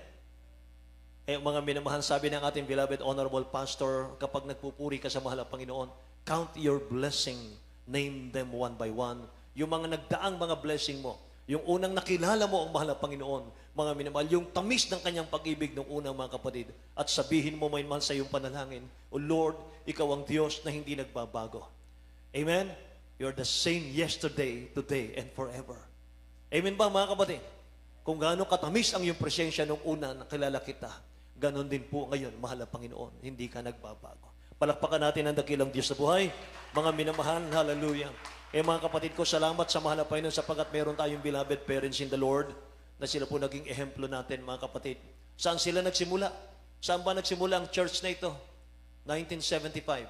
Eh, mga minamahal, sabi ng ating beloved honorable pastor, kapag nagpupuri ka sa mahal na Panginoon, count your blessing, name them one by one. Yung mga nagdaang mga blessing mo, yung unang nakilala mo ang mahal na Panginoon, mga minamahal, yung tamis ng kanyang pag-ibig ng unang, mga kapatid, at sabihin mo man sa iyong panalangin, O Lord, ikaw ang Diyos na hindi nagbabago. Amen? You're the same yesterday, today, and forever. Amen ba, mga kapatid? Kung gaano katamis ang iyong presensya nung una nakilala kita, ganon din po ngayon, mahal na Panginoon, hindi ka nagbabago. Palakpakan natin ang dakilang Diyos sa buhay. Mga minamahal, hallelujah. Mga kapatid ko, salamat sa mahal na Panginoon sapagkat meron tayong beloved parents in the Lord na sila po naging ehemplo natin, mga kapatid. Saan sila nagsimula? Saan ba nagsimula ang church na ito? 1975.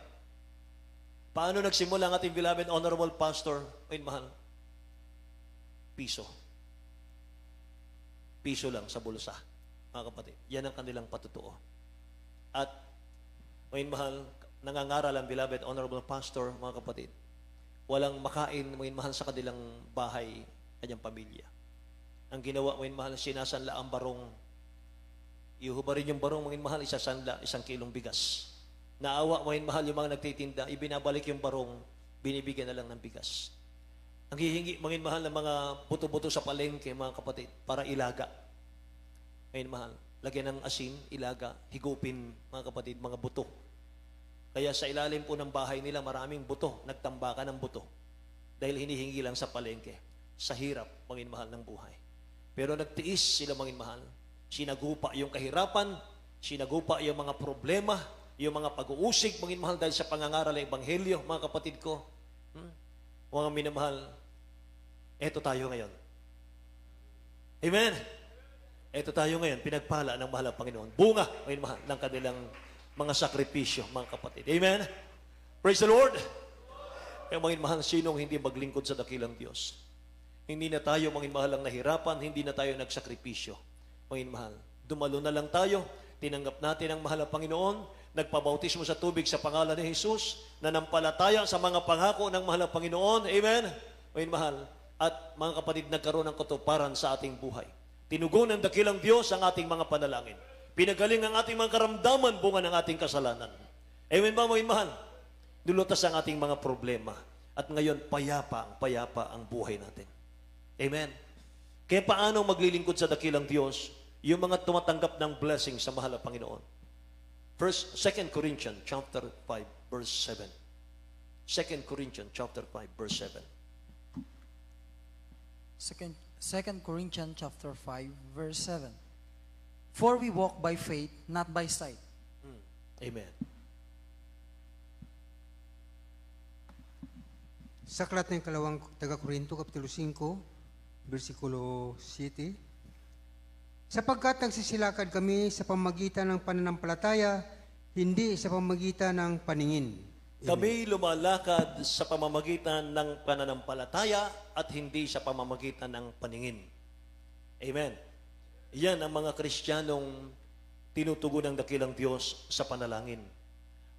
Paano nagsimula ang ating beloved honorable pastor? Mahal. Piso. Piso lang sa bulsa, mga kapatid. Yan ang kanilang patutuo. At, mahal, nangangaral ang beloved honorable pastor, mga kapatid. Walang makain, mahal, sa kanilang bahay, kanyang pamilya. Ang ginawa, mahal, sinasanla ang barong. Ihubarin yung barong, mahal, isasanla, 1 kilong bigas. Naawa, mahal, yung mga nagtitinda, ibinabalik yung barong, binibigyan na lang ng bigas. Ang hihingi, mahal, ng mga buto-buto sa palengke, mga kapatid, para ilaga. Mahal, lagyan ng asin, ilaga, higupin, mga kapatid, mga buto. Kaya sa ilalim po ng bahay nila, maraming buto, nagtambakan ng buto. Dahil hinihingi lang sa palengke, sa hirap, mahal, ng buhay. Pero nagtiis sila, mahal. Sinagupa yung kahirapan, sinagupa yung mga problema, yung mga pag-uusig, mahal, dahil sa pangangaral ng Ebanghelyo, mga kapatid ko. Mga minamahal, eto tayo ngayon. Amen? Eto tayo ngayon, pinagpala ng mahal na Panginoon. Bunga, mahal, ng kanilang mga sakripisyo, mga kapatid. Amen? Praise the Lord! Kaya mahal, sinong hindi maglingkod sa dakilang Diyos? Hindi na tayo, mahal, ang nahirapan, hindi na tayo nagsakripisyo. Mahal, dumalo na lang tayo, tinanggap natin ang mahal na Panginoon, nagpabautismo sa tubig sa pangalan ni Jesus, nanampalataya sa mga pangako ng mahal na Panginoon. Amen? Mahal, at mga kapatid, nagkaroon ng katuparan sa ating buhay. Tinugon ng dakilang Diyos ang ating mga panalangin. Pinagaling ang ating mga karamdaman, bunga ng ating kasalanan. Amen ba, mahal? Nulutas ang ating mga problema. At ngayon, payapa ang buhay natin. Amen? Kaya paano maglilingkod sa dakilang Diyos yung mga tumatanggap ng blessing sa mahal na Panginoon? 2 Corinthians chapter 5, verse 7. 2 Corinthians chapter 5, verse 7. 2 Corinthians chapter 5, verse 7. For we walk by faith, not by sight. Amen. Sa aklat ng kalawang taga-Korinto, Kapitulo 5, versikulo 7, sapagkat nagsisilakad kami sa pamagitan ng pananampalataya, hindi sa pamagitan ng paningin. Kami lumalakad sa pamamagitan ng pananampalataya at hindi sa pamamagitan ng paningin. Amen. Yan ang mga Kristiyanong tinutugon ng dakilang Diyos sa panalangin.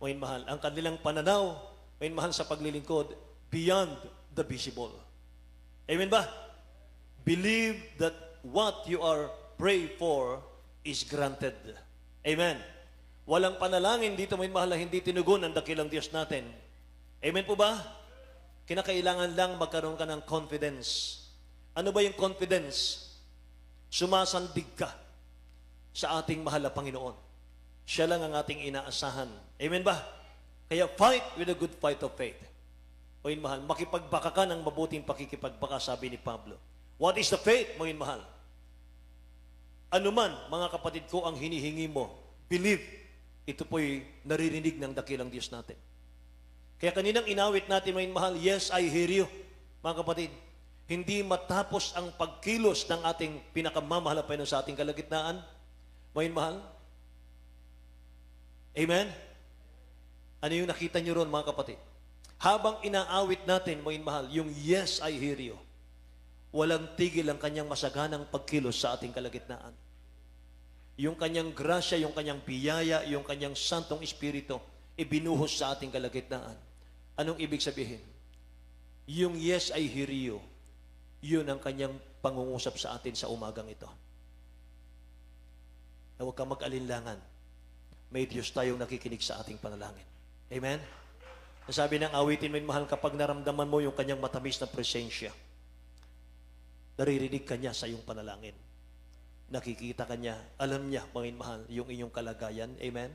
Mahal, ang kanilang pananaw, mahal, sa paglilingkod, beyond the visible. Amen ba? Believe that what you are pray for is granted. Amen. Walang panalangin dito, may mahal, na hindi tinugon ang dakilang Diyos natin. Amen po ba? Kinakailangan lang magkaroon ka ng confidence. Ano ba yung confidence? Sumasandig ka sa ating mahal na Panginoon. Siya lang ang ating inaasahan. Amen ba? Kaya fight with a good fight of faith. O yun mahal, makipagbaka ka ng mabuting pakikipagbaka, sabi ni Pablo. What is the faith, mga mahal? Ano man, mga kapatid ko, ang hinihingi mo, believe, ito po'y naririnig ng dakilang Diyos natin. Kaya kaninang inawit natin, mga mahal, yes, I hear you, mga kapatid. Hindi matapos ang pagkilos ng ating pinakamamahal na Panginoon sa ating kalagitnaan, mga mahal. Amen? Ano yung nakita nyo ron, mga kapatid? Habang inaawit natin, mga mahal, yung yes, I hear you, walang tigil ang kanyang masaganang pagkilos sa ating kalagitnaan. Yung kanyang grasya, yung kanyang biyaya, yung kanyang santong espiritu, ibinuhos sa ating kalagitnaan. Anong ibig sabihin? Yung yes, I hear you, yun ang kanyang pangungusap sa atin sa umagang ito. Na huwag kang mag-alinlangan. May Diyos tayong nakikinig sa ating panalangin. Amen? Nasabi ng awitin, may mahal, kapag naramdaman mo yung kanyang matamis na presensya, naririnig ka niya sa iyong panalangin. Nakikita ka niya, alam niya, mga mahal, yung inyong kalagayan. Amen?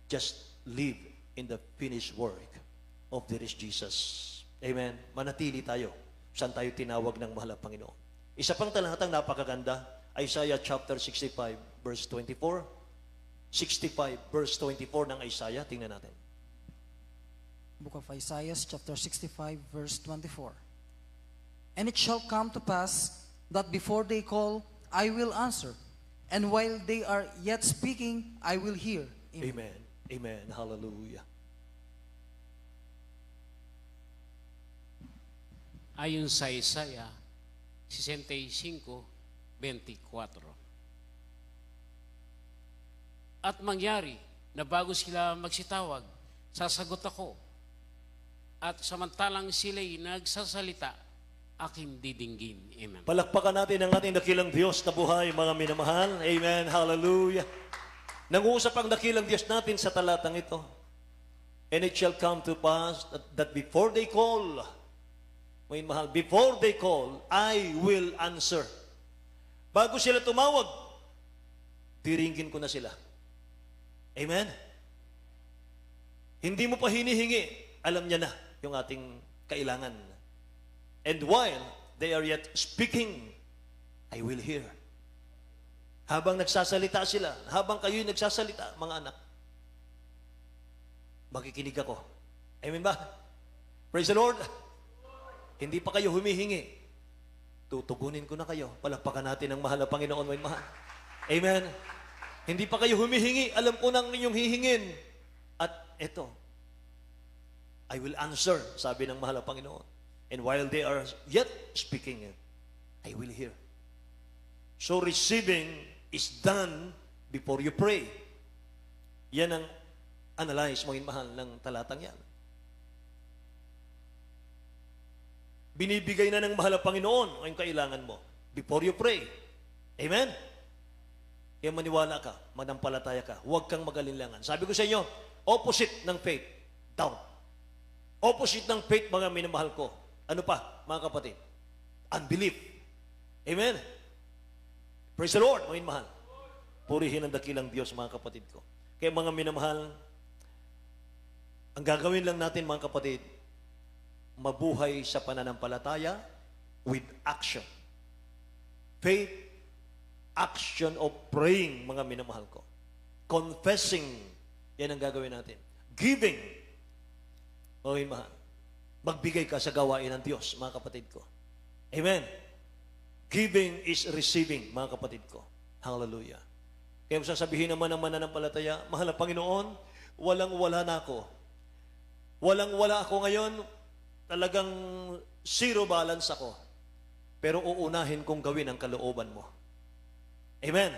Just live in the finished work of the rich Jesus. Amen? Manatili tayo. Saan tayo tinawag ng mahal na Panginoon? Isa pang talatang napakaganda, Isaiah chapter 65, verse 24. 65, verse 24 ng Isaiah. Tingnan natin. Book of Isaiah, chapter 65, verse 24. And it shall come to pass that before they call, I will answer. And while they are yet speaking, I will hear. Amen. Amen. Hallelujah. Ayon sa Isaiah 65:24. At mangyari na bago sila magsitawag, sasagot ako. At samantalang sila'y nagsasalita, aking didinggin. Amen. Palakpakan natin ang ating dakilang Diyos na buhay, mga minamahal. Amen. Hallelujah. Nangusap ang dakilang Diyos natin sa talatang ito. And it shall come to pass that before they call, mga minamahal, before they call, I will answer. Bago sila tumawag, diringgin ko na sila. Amen? Hindi mo pa hinihingi, alam niya na yung ating kailangan. And while they are yet speaking, I will hear. Habang nagsasalita sila, habang kayo'y nagsasalita, mga anak, makikinig ako. Amen ba? Praise the Lord. Hindi pa kayo humihingi, tutugunin ko na kayo. Palakpakan natin ang mahal na Panginoon, may mahal. Amen. Hindi pa kayo humihingi, alam ko nang inyong hihingin. At eto, I will answer, sabi ng mahal na Panginoon. And while they are yet speaking, I will hear. So receiving is done before you pray. Yan ang analyze, mga mahal, ng talatang yan. Binibigay na ng mahal na Panginoon ang kailangan mo before you pray. Amen? Kaya maniwala ka, manampalataya ka, huwag kang mag-alinlangan. Sabi ko sa inyo, opposite ng faith, doubt. Opposite ng faith, mga minamahal ko. Ano pa, mga kapatid? Unbelief. Amen? Praise the Lord, mga minamahal. Purihin ang dakilang Diyos, mga kapatid ko. Kaya mga minamahal, ang gagawin lang natin, mga kapatid, mabuhay sa pananampalataya with action. Faith, action of praying, mga minamahal ko. Confessing, yan ang gagawin natin. Giving, mga minamahal. Magbigay ka sa gawain ng Diyos, mga kapatid ko. Amen. Giving is receiving, mga kapatid ko. Hallelujah. Kaya sasabihin naman ng mananampalataya, mahal na Panginoon, walang-wala na ako. Walang-wala ako ngayon, talagang zero balance ako. Pero uunahin kong gawin ang kalooban mo. Amen.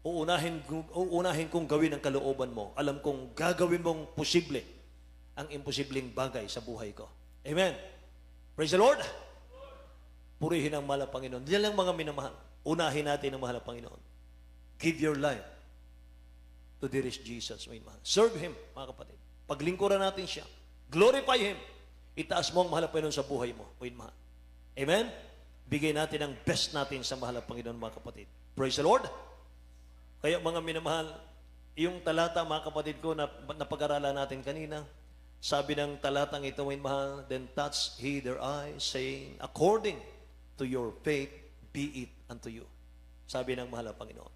Uunahin kong gawin ang kalooban mo. Alam kong gagawin mong posible ang imposibleng bagay sa buhay ko. Amen. Praise the Lord. Purihin ang mahal na Panginoon. Diyan lang mga minamahal. Unahin natin ang mahal na Panginoon. Give your life to this Jesus, mga mahal. Serve Him, mga kapatid. Paglingkuran natin siya. Glorify Him. Itaas mo ang mahal na Panginoon sa buhay mo, mga mahal. Amen? Bigay natin ang best natin sa mahal na Panginoon, mga kapatid. Praise the Lord. Kaya mga minamahal, yung talata, mga kapatid ko, na napag-aralan natin kanina, sabi ng talatang ito, mga mahal, then touched he their eyes, saying, according to your faith, be it unto you. Sabi ng mahal na Panginoon.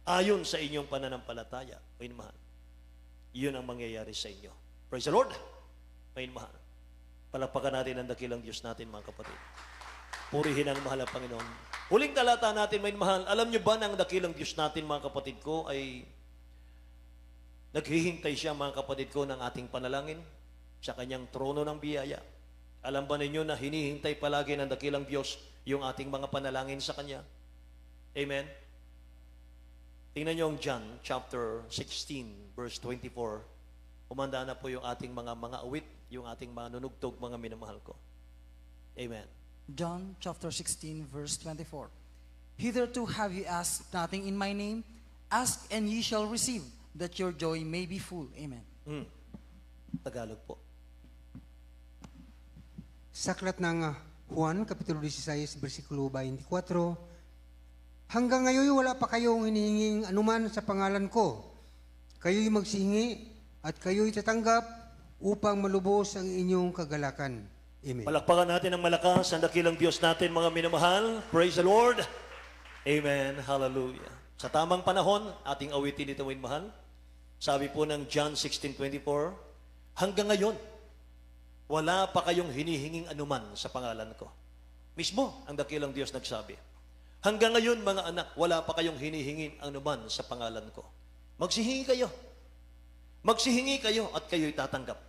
Ayon sa inyong pananampalataya, mga mahal, yun ang mangyayari sa inyo. Praise the Lord. Mga mahal. Palakpakan natin ang dakilang Diyos natin, mga kapatid. Purihin ang mahal na Panginoon. Huling talata natin, mga mahal, alam nyo ba na ang dakilang Diyos natin, mga kapatid ko, ay naghihintay siya, mga kapatid ko, ng ating panalangin sa kanyang trono ng biyaya. Alam ba ninyo na hinihintay palagi ng dakilang Diyos yung ating mga panalangin sa Kanya? Amen? Tingnan nyo ang John chapter 16, verse 24. Umanda na po yung ating mga awit, yung ating mga nunugtog, mga minamahal ko. Amen. John chapter 16, verse 24. Hitherto have you asked nothing in my name? Ask and ye shall receive, that your joy may be full. Amen. Tagalog po. Sa aklat ng Juan, Kapitulo 16, versikulo 24, hanggang ngayon wala pa kayong hinihinging anuman sa pangalan ko. Kayo'y magsihingi at kayo'y tatanggap upang malubos ang inyong kagalakan. Amen. Palakpakan natin ang malakas ang dakilang Diyos natin, mga minamahal. Praise the Lord. Amen. Hallelujah. Sa tamang panahon, ating awitin ito, mga mahal. Sabi po ng John 16:24, hanggang ngayon, wala pa kayong hinihinging anuman sa pangalan ko. Mismo ang dakilang Diyos nagsabi. Hanggang ngayon, mga anak, wala pa kayong hinihingin anuman sa pangalan ko. Magsihingi kayo. Magsihingi kayo at kayo'y tatanggap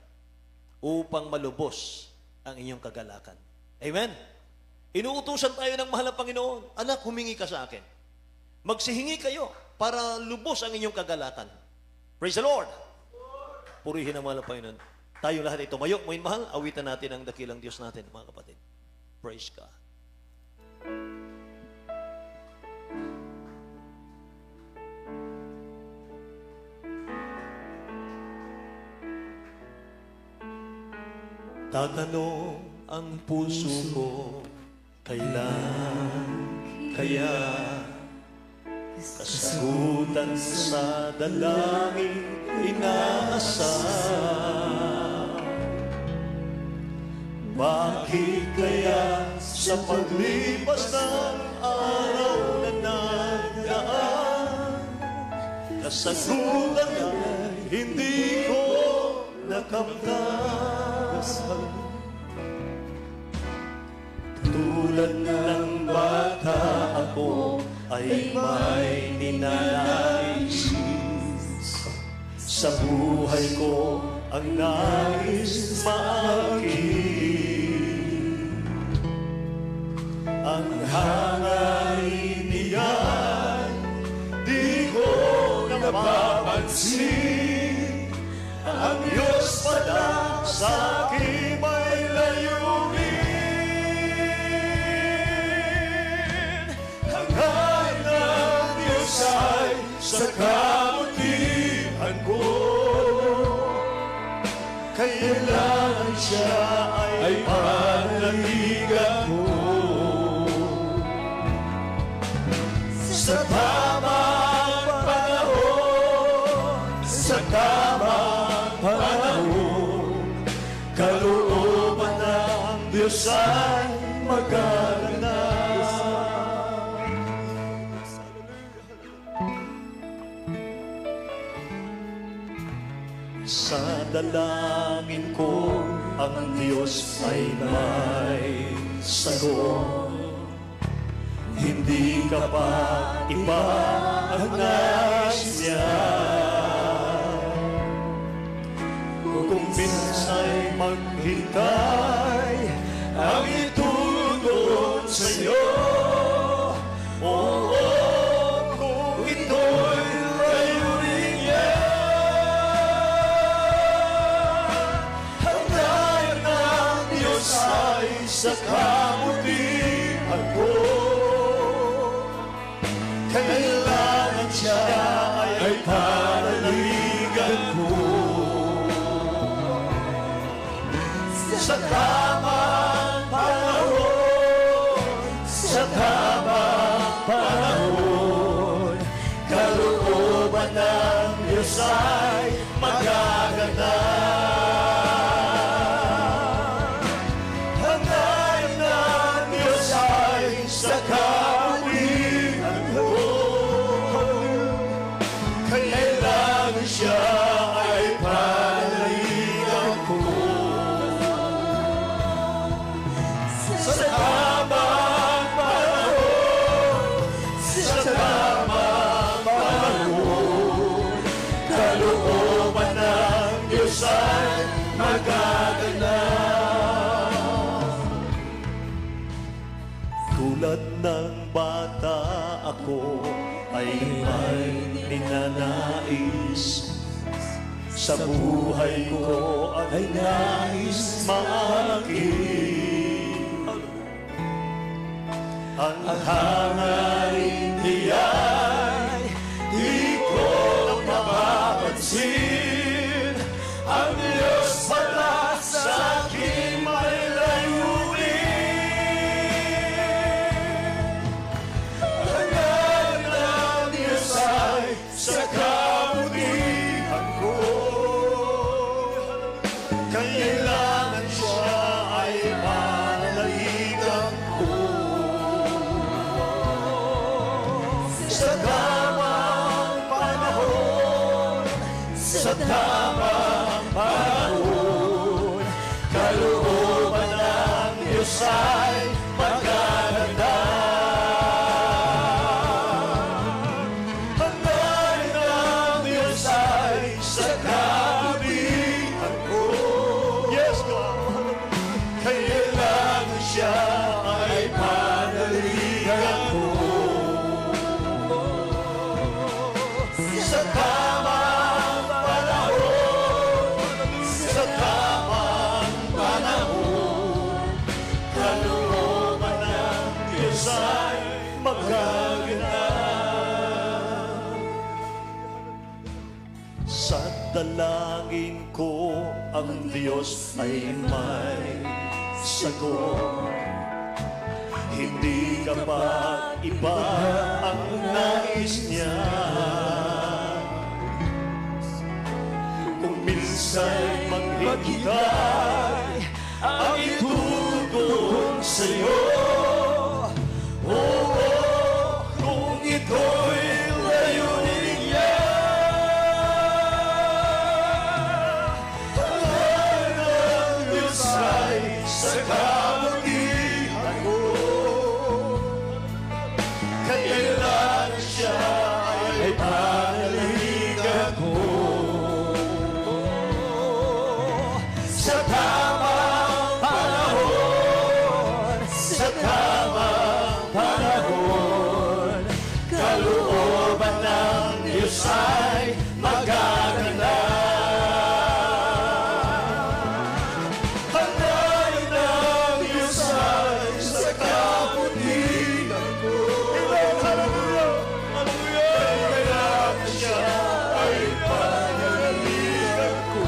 upang malubos ang inyong kagalakan. Amen? Inuutusan tayo ng mahal na Panginoon, anak, humingi ka sa akin. Magsihingi kayo para lubos ang inyong kagalakan. Praise the Lord! Purihin ang mahal na Panginoon. Tayo lahat ay tumayo, mga mahal, awitan natin ang dakilang Diyos natin, mga kapatid. Praise God. Tatanong ang puso ko, kailan kaya kasagutan sa dalangin inaasam? Bakit kaya sa paglipas ng araw na nagdaan, kasagutan ay hindi ko nakamtan? Tulad ng bata ako ay may ninanais. Sa buhay ko ang nais maakin. Ang hangarin niyan di ko napapansin. Ang Diyos pala sa akin may layunin. Hangarin ng Diyos ay sa kabutihan ko. Kailangan siya ay panaligan ko. Sa tamang panahon, sa tamang panahon, kalooban ng Diyos ay magaganap. Sa dalangin ko, ang Diyos ay may sagot. Hindi ka pa iba ang nais niya. Kung minsa'y maghintay, ang itugon sa'yo. Oo, kung ito'y layunin niya. Hangarin ng Diyos ay sa kabutihan ko. Kailangan siya panahon, kalooban ng Diyos ay magaganap. Hangad ng Diyos ay sa kawihan ko, kailangan siya ay panaligan ko. Sa tamang panahon, sa tamang panahon, kalooban ng Diyos ay magaganap. Tulad ng bata ako ay may ninanais, sa buhay ko ay nais maangkin. Ang hangarin niya'y di ko napapansin. Ang Diyos pala sa akin may layunin. Ang hangarin ng Diyos ay sa kabutihan ko, kailangan siya ay panaligan ko. Sa tamang panahon, sa tamang panahon, kalooban ng Diyos ay magaganap. Hanggarin ng Diyos ay sa kabutihan ko. Yes, God. Kailangan siya ay panaligan ko. Sa tamang panahon, sa tamang panahon, kalooban ng Diyos ay magaganap. Sa dalangin ko, ang Diyos ay may sagot. Hindi kapag iba ang nais niya. Kung minsan maghintay ang itugon sa'yo, oo, kung ito'y layunin niya. Ang ng Diyos ay sa kabutihan ko, kailangan siya ay panaligan ko. Sa tamang panahon, sa tamang panahon, kalooban ng Diyos ay magaganap. Hanggarin ng Diyos ay sa kabutihan ko. Hallelujah! Hallelujah! Kailangan siya ay panaligan ko.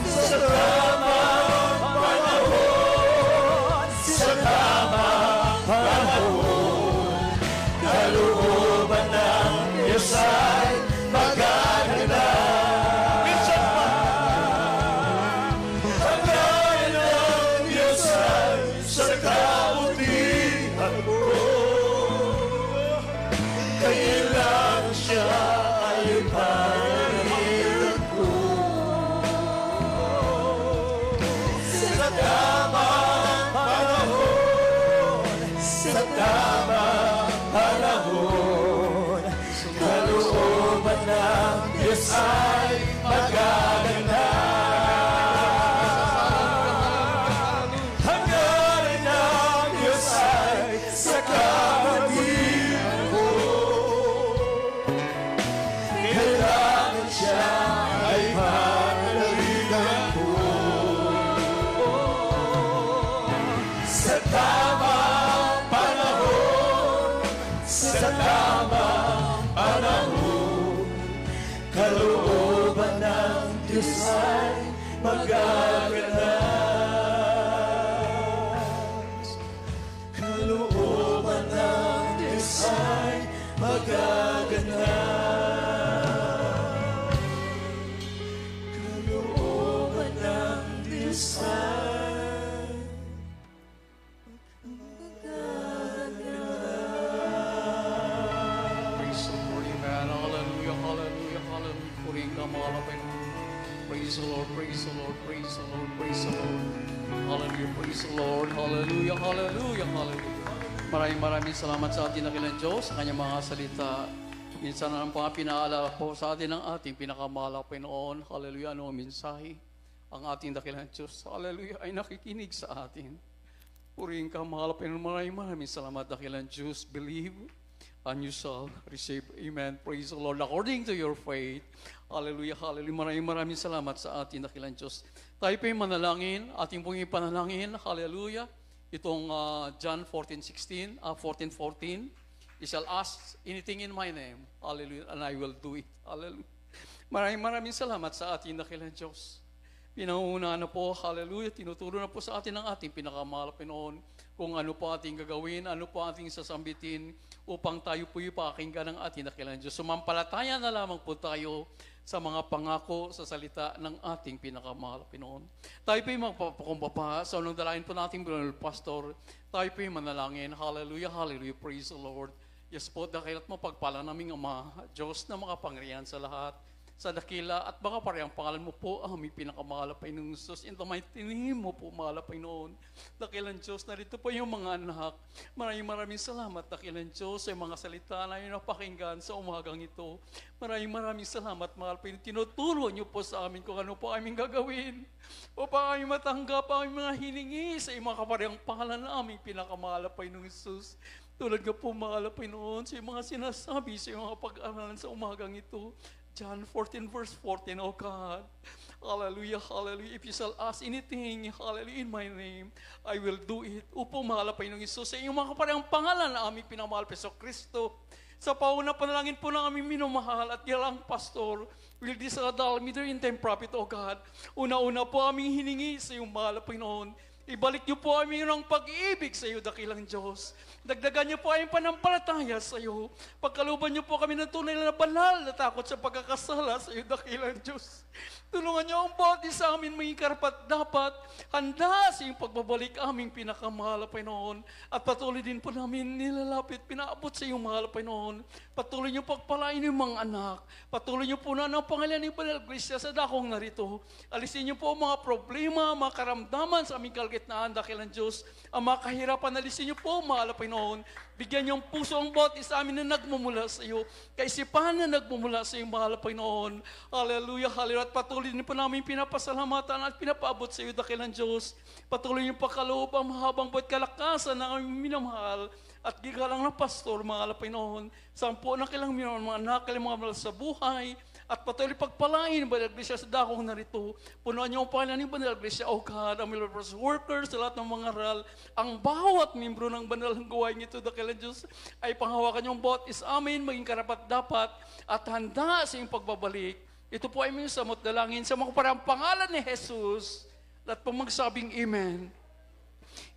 Sa tamang panahon, sa tamang panahon, kalooban ng Diyos ay magaganap. Minsan pa, hanggarin ng Diyos ay sa kabutihan ko, kailangan siya ay panaligan ko. Sa tamang panahon, sa tamang panahon, kalooban ng Diyos ay magaganap. Hanggarin ng Diyos ay sa kabutihan ko, kailangan siya ay panaligan ko. Sa tamang panahon, sa tamang panahon, kalooban ng Diyos ay magaganap. praise the Lord, praise the Lord. Hallelujah, praise the Lord. Hallelujah, hallelujah, hallelujah. Maraming salamat sa ating dakilang Diyos, sa kanyang mga salita. Minsan na mga pinaalala po sa atin ng ating pinakamahal na Panginoon. Hallelujah, ano ang mensahe? Ang ating dakilang Diyos, hallelujah, ay nakikinig sa atin. Purihin ka, mahal na Panginoon. Maraming salamat, dakilang Diyos. Believe and you shall receive. Amen. Praise the Lord. According to your faith. Hallelujah, hallelujah. Maraming salamat sa ating dakilang Diyos. Tayo po yung manalangin, ating pong ipanalangin. Hallelujah. Itong John 14:14. You shall ask anything in my name. Hallelujah. And I will do it. Hallelujah. Maraming salamat sa ating dakilang Diyos. Pinauna na po, hallelujah, tinuturo na po sa atin ang ating pinakamahal na Panginoon kung ano po ating gagawin, ano po ating sasambitin upang tayo po ipakinggan ng ating dakilang Diyos. Sumampalataya na lamang po tayo sa mga pangako sa salita ng ating pinakamahal na Panginoon. Tayo po yung magpapakumbaba sa unang dalahin po nating Brother Pastor. Tayo po yung manalangin. Hallelujah, hallelujah, praise the Lord. Yes po, dakilat mo pagpala naming Ama, Diyos na makapangyarihan sa lahat, sa dakila at baka parehang pangalan mo po ang aming pinakamahal na Panginoon Jesus. In the mighty name mo po, mahal na Panginoon. Dakilang Diyos, narito po yung mga anak. Maraming salamat, dakilang Diyos, sa mga salita na yung napakinggan sa umagang ito. Maraming salamat, mahal Panginoon. Tinuturo niyo po sa amin kung ano po aming gagawin upang aming matanggap ang aming mga hiningi sa mga kaparehang pangalan na aming pinakamahal na Panginoon Jesus. Tulad nga po, mahal na Panginoon, sa mga sinasabi sa mga pag-aralan sa umagang ito. John 14 verse 14, oh God, hallelujah, hallelujah. If you shall ask anything, hallelujah, in my name, I will do it. Upang mahal na Panginoong Isus, sa inyong mga kaparehang pangalan na aming pinamahal, Peso Kristo, sa pauna panalangin po ng aming minumahal at gilang pastor, will this adal, meter in time prophet, oh God, una-una po aming hiningi sa iyong mahal na Panginoon. Ibalik niyo po aming ng pag-ibig sa iyo, dakilang Diyos. Dagdagan niyo po aming panampalataya sa iyo. Pagkaluban niyo po kami ng tunay na banal na takot sa pagkakasala sa iyo, dakilang Diyos. Tulungan niyo ang bawat isa amin maging karapat dapat handa sa iyong pagbabalik aming pinakamahal na Panginoon. At patuloy din po namin nilalapit, pinaabot sa iyong mahal na Panginoon. Patuloy niyo pagpalain yung mga anak. Patuloy niyo po na ng pangalan ni Banal Grisya sa dakong narito. Alisin niyo po ang mga problema, mga karamdaman sa aming kalagitnaan, dakilang Diyos. Ang mga kahirapan, alisin niyo po, mahal na Panginoon. Bigyan niyo ang puso ang bawat isa amin na nagmumula sa iyo. Kaisipan na nagmumula sa iyo, mahal na Panginoon. Hallelujah, hallelujah. At patuloy din po namin pinapasalamatan at pinapaabot sa iyo, dakilang Diyos. Patuloy niyo pakaloob ang mahabang buhat kalakasan ng aming minamahal at gigalang na pastor, mahal na Panginoon. Sampo na kilang minamahal, mga anak, kilang mga mahal sa buhay. At patuloy pagpalain, Banal Grisya, sa dakong narito. Punuan niyo ang pangalan ni Banal Grisya, O God, ang mga workers, sa lahat ng mga ral, ang bawat membro ng banal ng gawain ito, dakilang Diyos, ay panghawakan niyo ang bawat is amin, maging karapat dapat, at handa sa iyong pagbabalik. Ito po ay may samot dalangin sa mga parang pangalan ni Jesus, at pamagsabing Amen.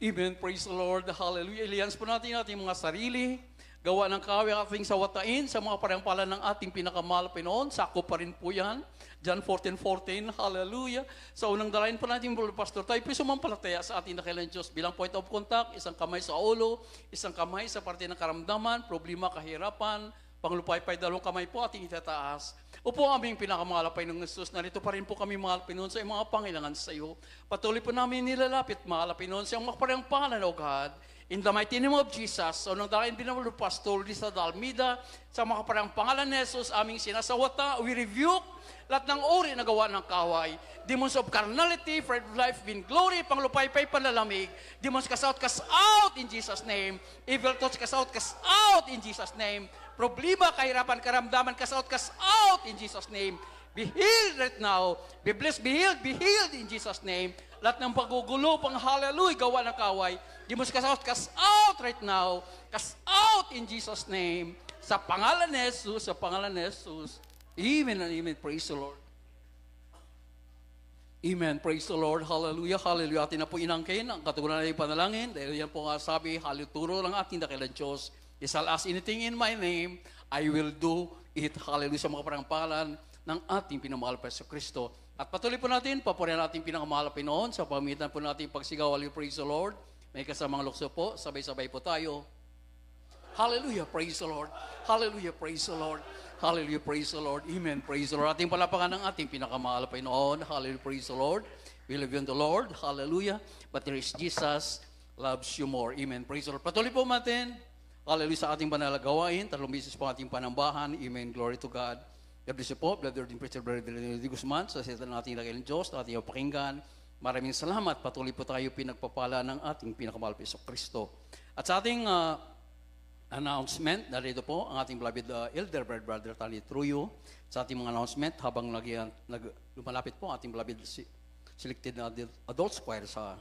Amen, praise the Lord, hallelujah. Alliance po natin ating mga sarili, gawa ng kawi ating sawatain sa mga parang pala ng ating pinakamahal na Panginoon. Sakop pa rin po yan. John 14:14, hallelujah. Sa unang dalayan po natin, Brother Pastor, tayo po sumampalataya sa ating dakilang Diyos bilang point of contact, isang kamay sa ulo, isang kamay sa parte ng karamdaman, problema, kahirapan, panglupay-pay, dalawang kamay po ating itataas. Upo ang aming pinakamahal na Panginoong Jesus, narito pa rin po kami, mahal Panginoon, sa mga pangailangan sa iyo. Patuloy po namin nilalapit, mahal na Panginoon, sa mga parang pangalan, O God. In the mighty name of Jesus, so nang dalayan binamalo Pastor Lisa Dalmida, sa mga parang pangalan ni Jesus, aming sinasawata, we rebuke lahat ng uri na gawa ng kaway. Demons of carnality, pride of life, vainglory, panglupay-pay, panlalamig. Demons cast out in Jesus' name. Evil thoughts cast out in Jesus' name. Problema, kahirapan, karamdaman, cast out in Jesus' name. Be healed right now. Be blessed, be healed in Jesus' name. Lahat ng paggugulo, pang hallelujah, gawa ng kaway. Demons cast out right now. Cast out in Jesus' name. Sa pangalan ni Jesus, sa pangalan ni Jesus. Amen and amen. Praise the Lord. Amen. Praise the Lord. Hallelujah. Hallelujah. Atin na po inangkin ang katugunan ng panalangin. Dahil yan po nga sabi, haluturo lang ating dakilang Diyos. You shall ask anything in my name, I will do it. Hallelujah. Sa mga parang pangalan ng ating pinamahal pa sa Kristo. At patuloy po natin, papurihan natin pinakamahal na Pinoon sa pamitan po natin pagsigaw. Hallelujah. Praise the Lord. May kasamang lukso po. Sabay-sabay po tayo. Hallelujah. Praise the Lord. Hallelujah. Praise the Lord. Hallelujah, praise the Lord. Amen, praise the Lord. Ating palapakan ng ating pinakamahal na Panginoon. Hallelujah, praise the Lord. We love you in the Lord. Hallelujah. But there is Jesus loves you more. Amen. Praise the Lord. Patuloy po natin. Hallelujah sa ating banal na gawain. 3 beses po ating panambahan. Amen. Glory to God. God bless you po. Brother din Preacher Brother Di Guzman. Sa sita natin lagay ng Diyos. Ating pakinggan. Maraming salamat. Patuloy po tayo pinagpapala ng ating pinakamahal po Kristo. At sa ating announcement, narito po ang ating beloved elder, Brother Tali Truyo. Sa ating mga announcement, habang lumalapit po ating beloved selected na adults choir sa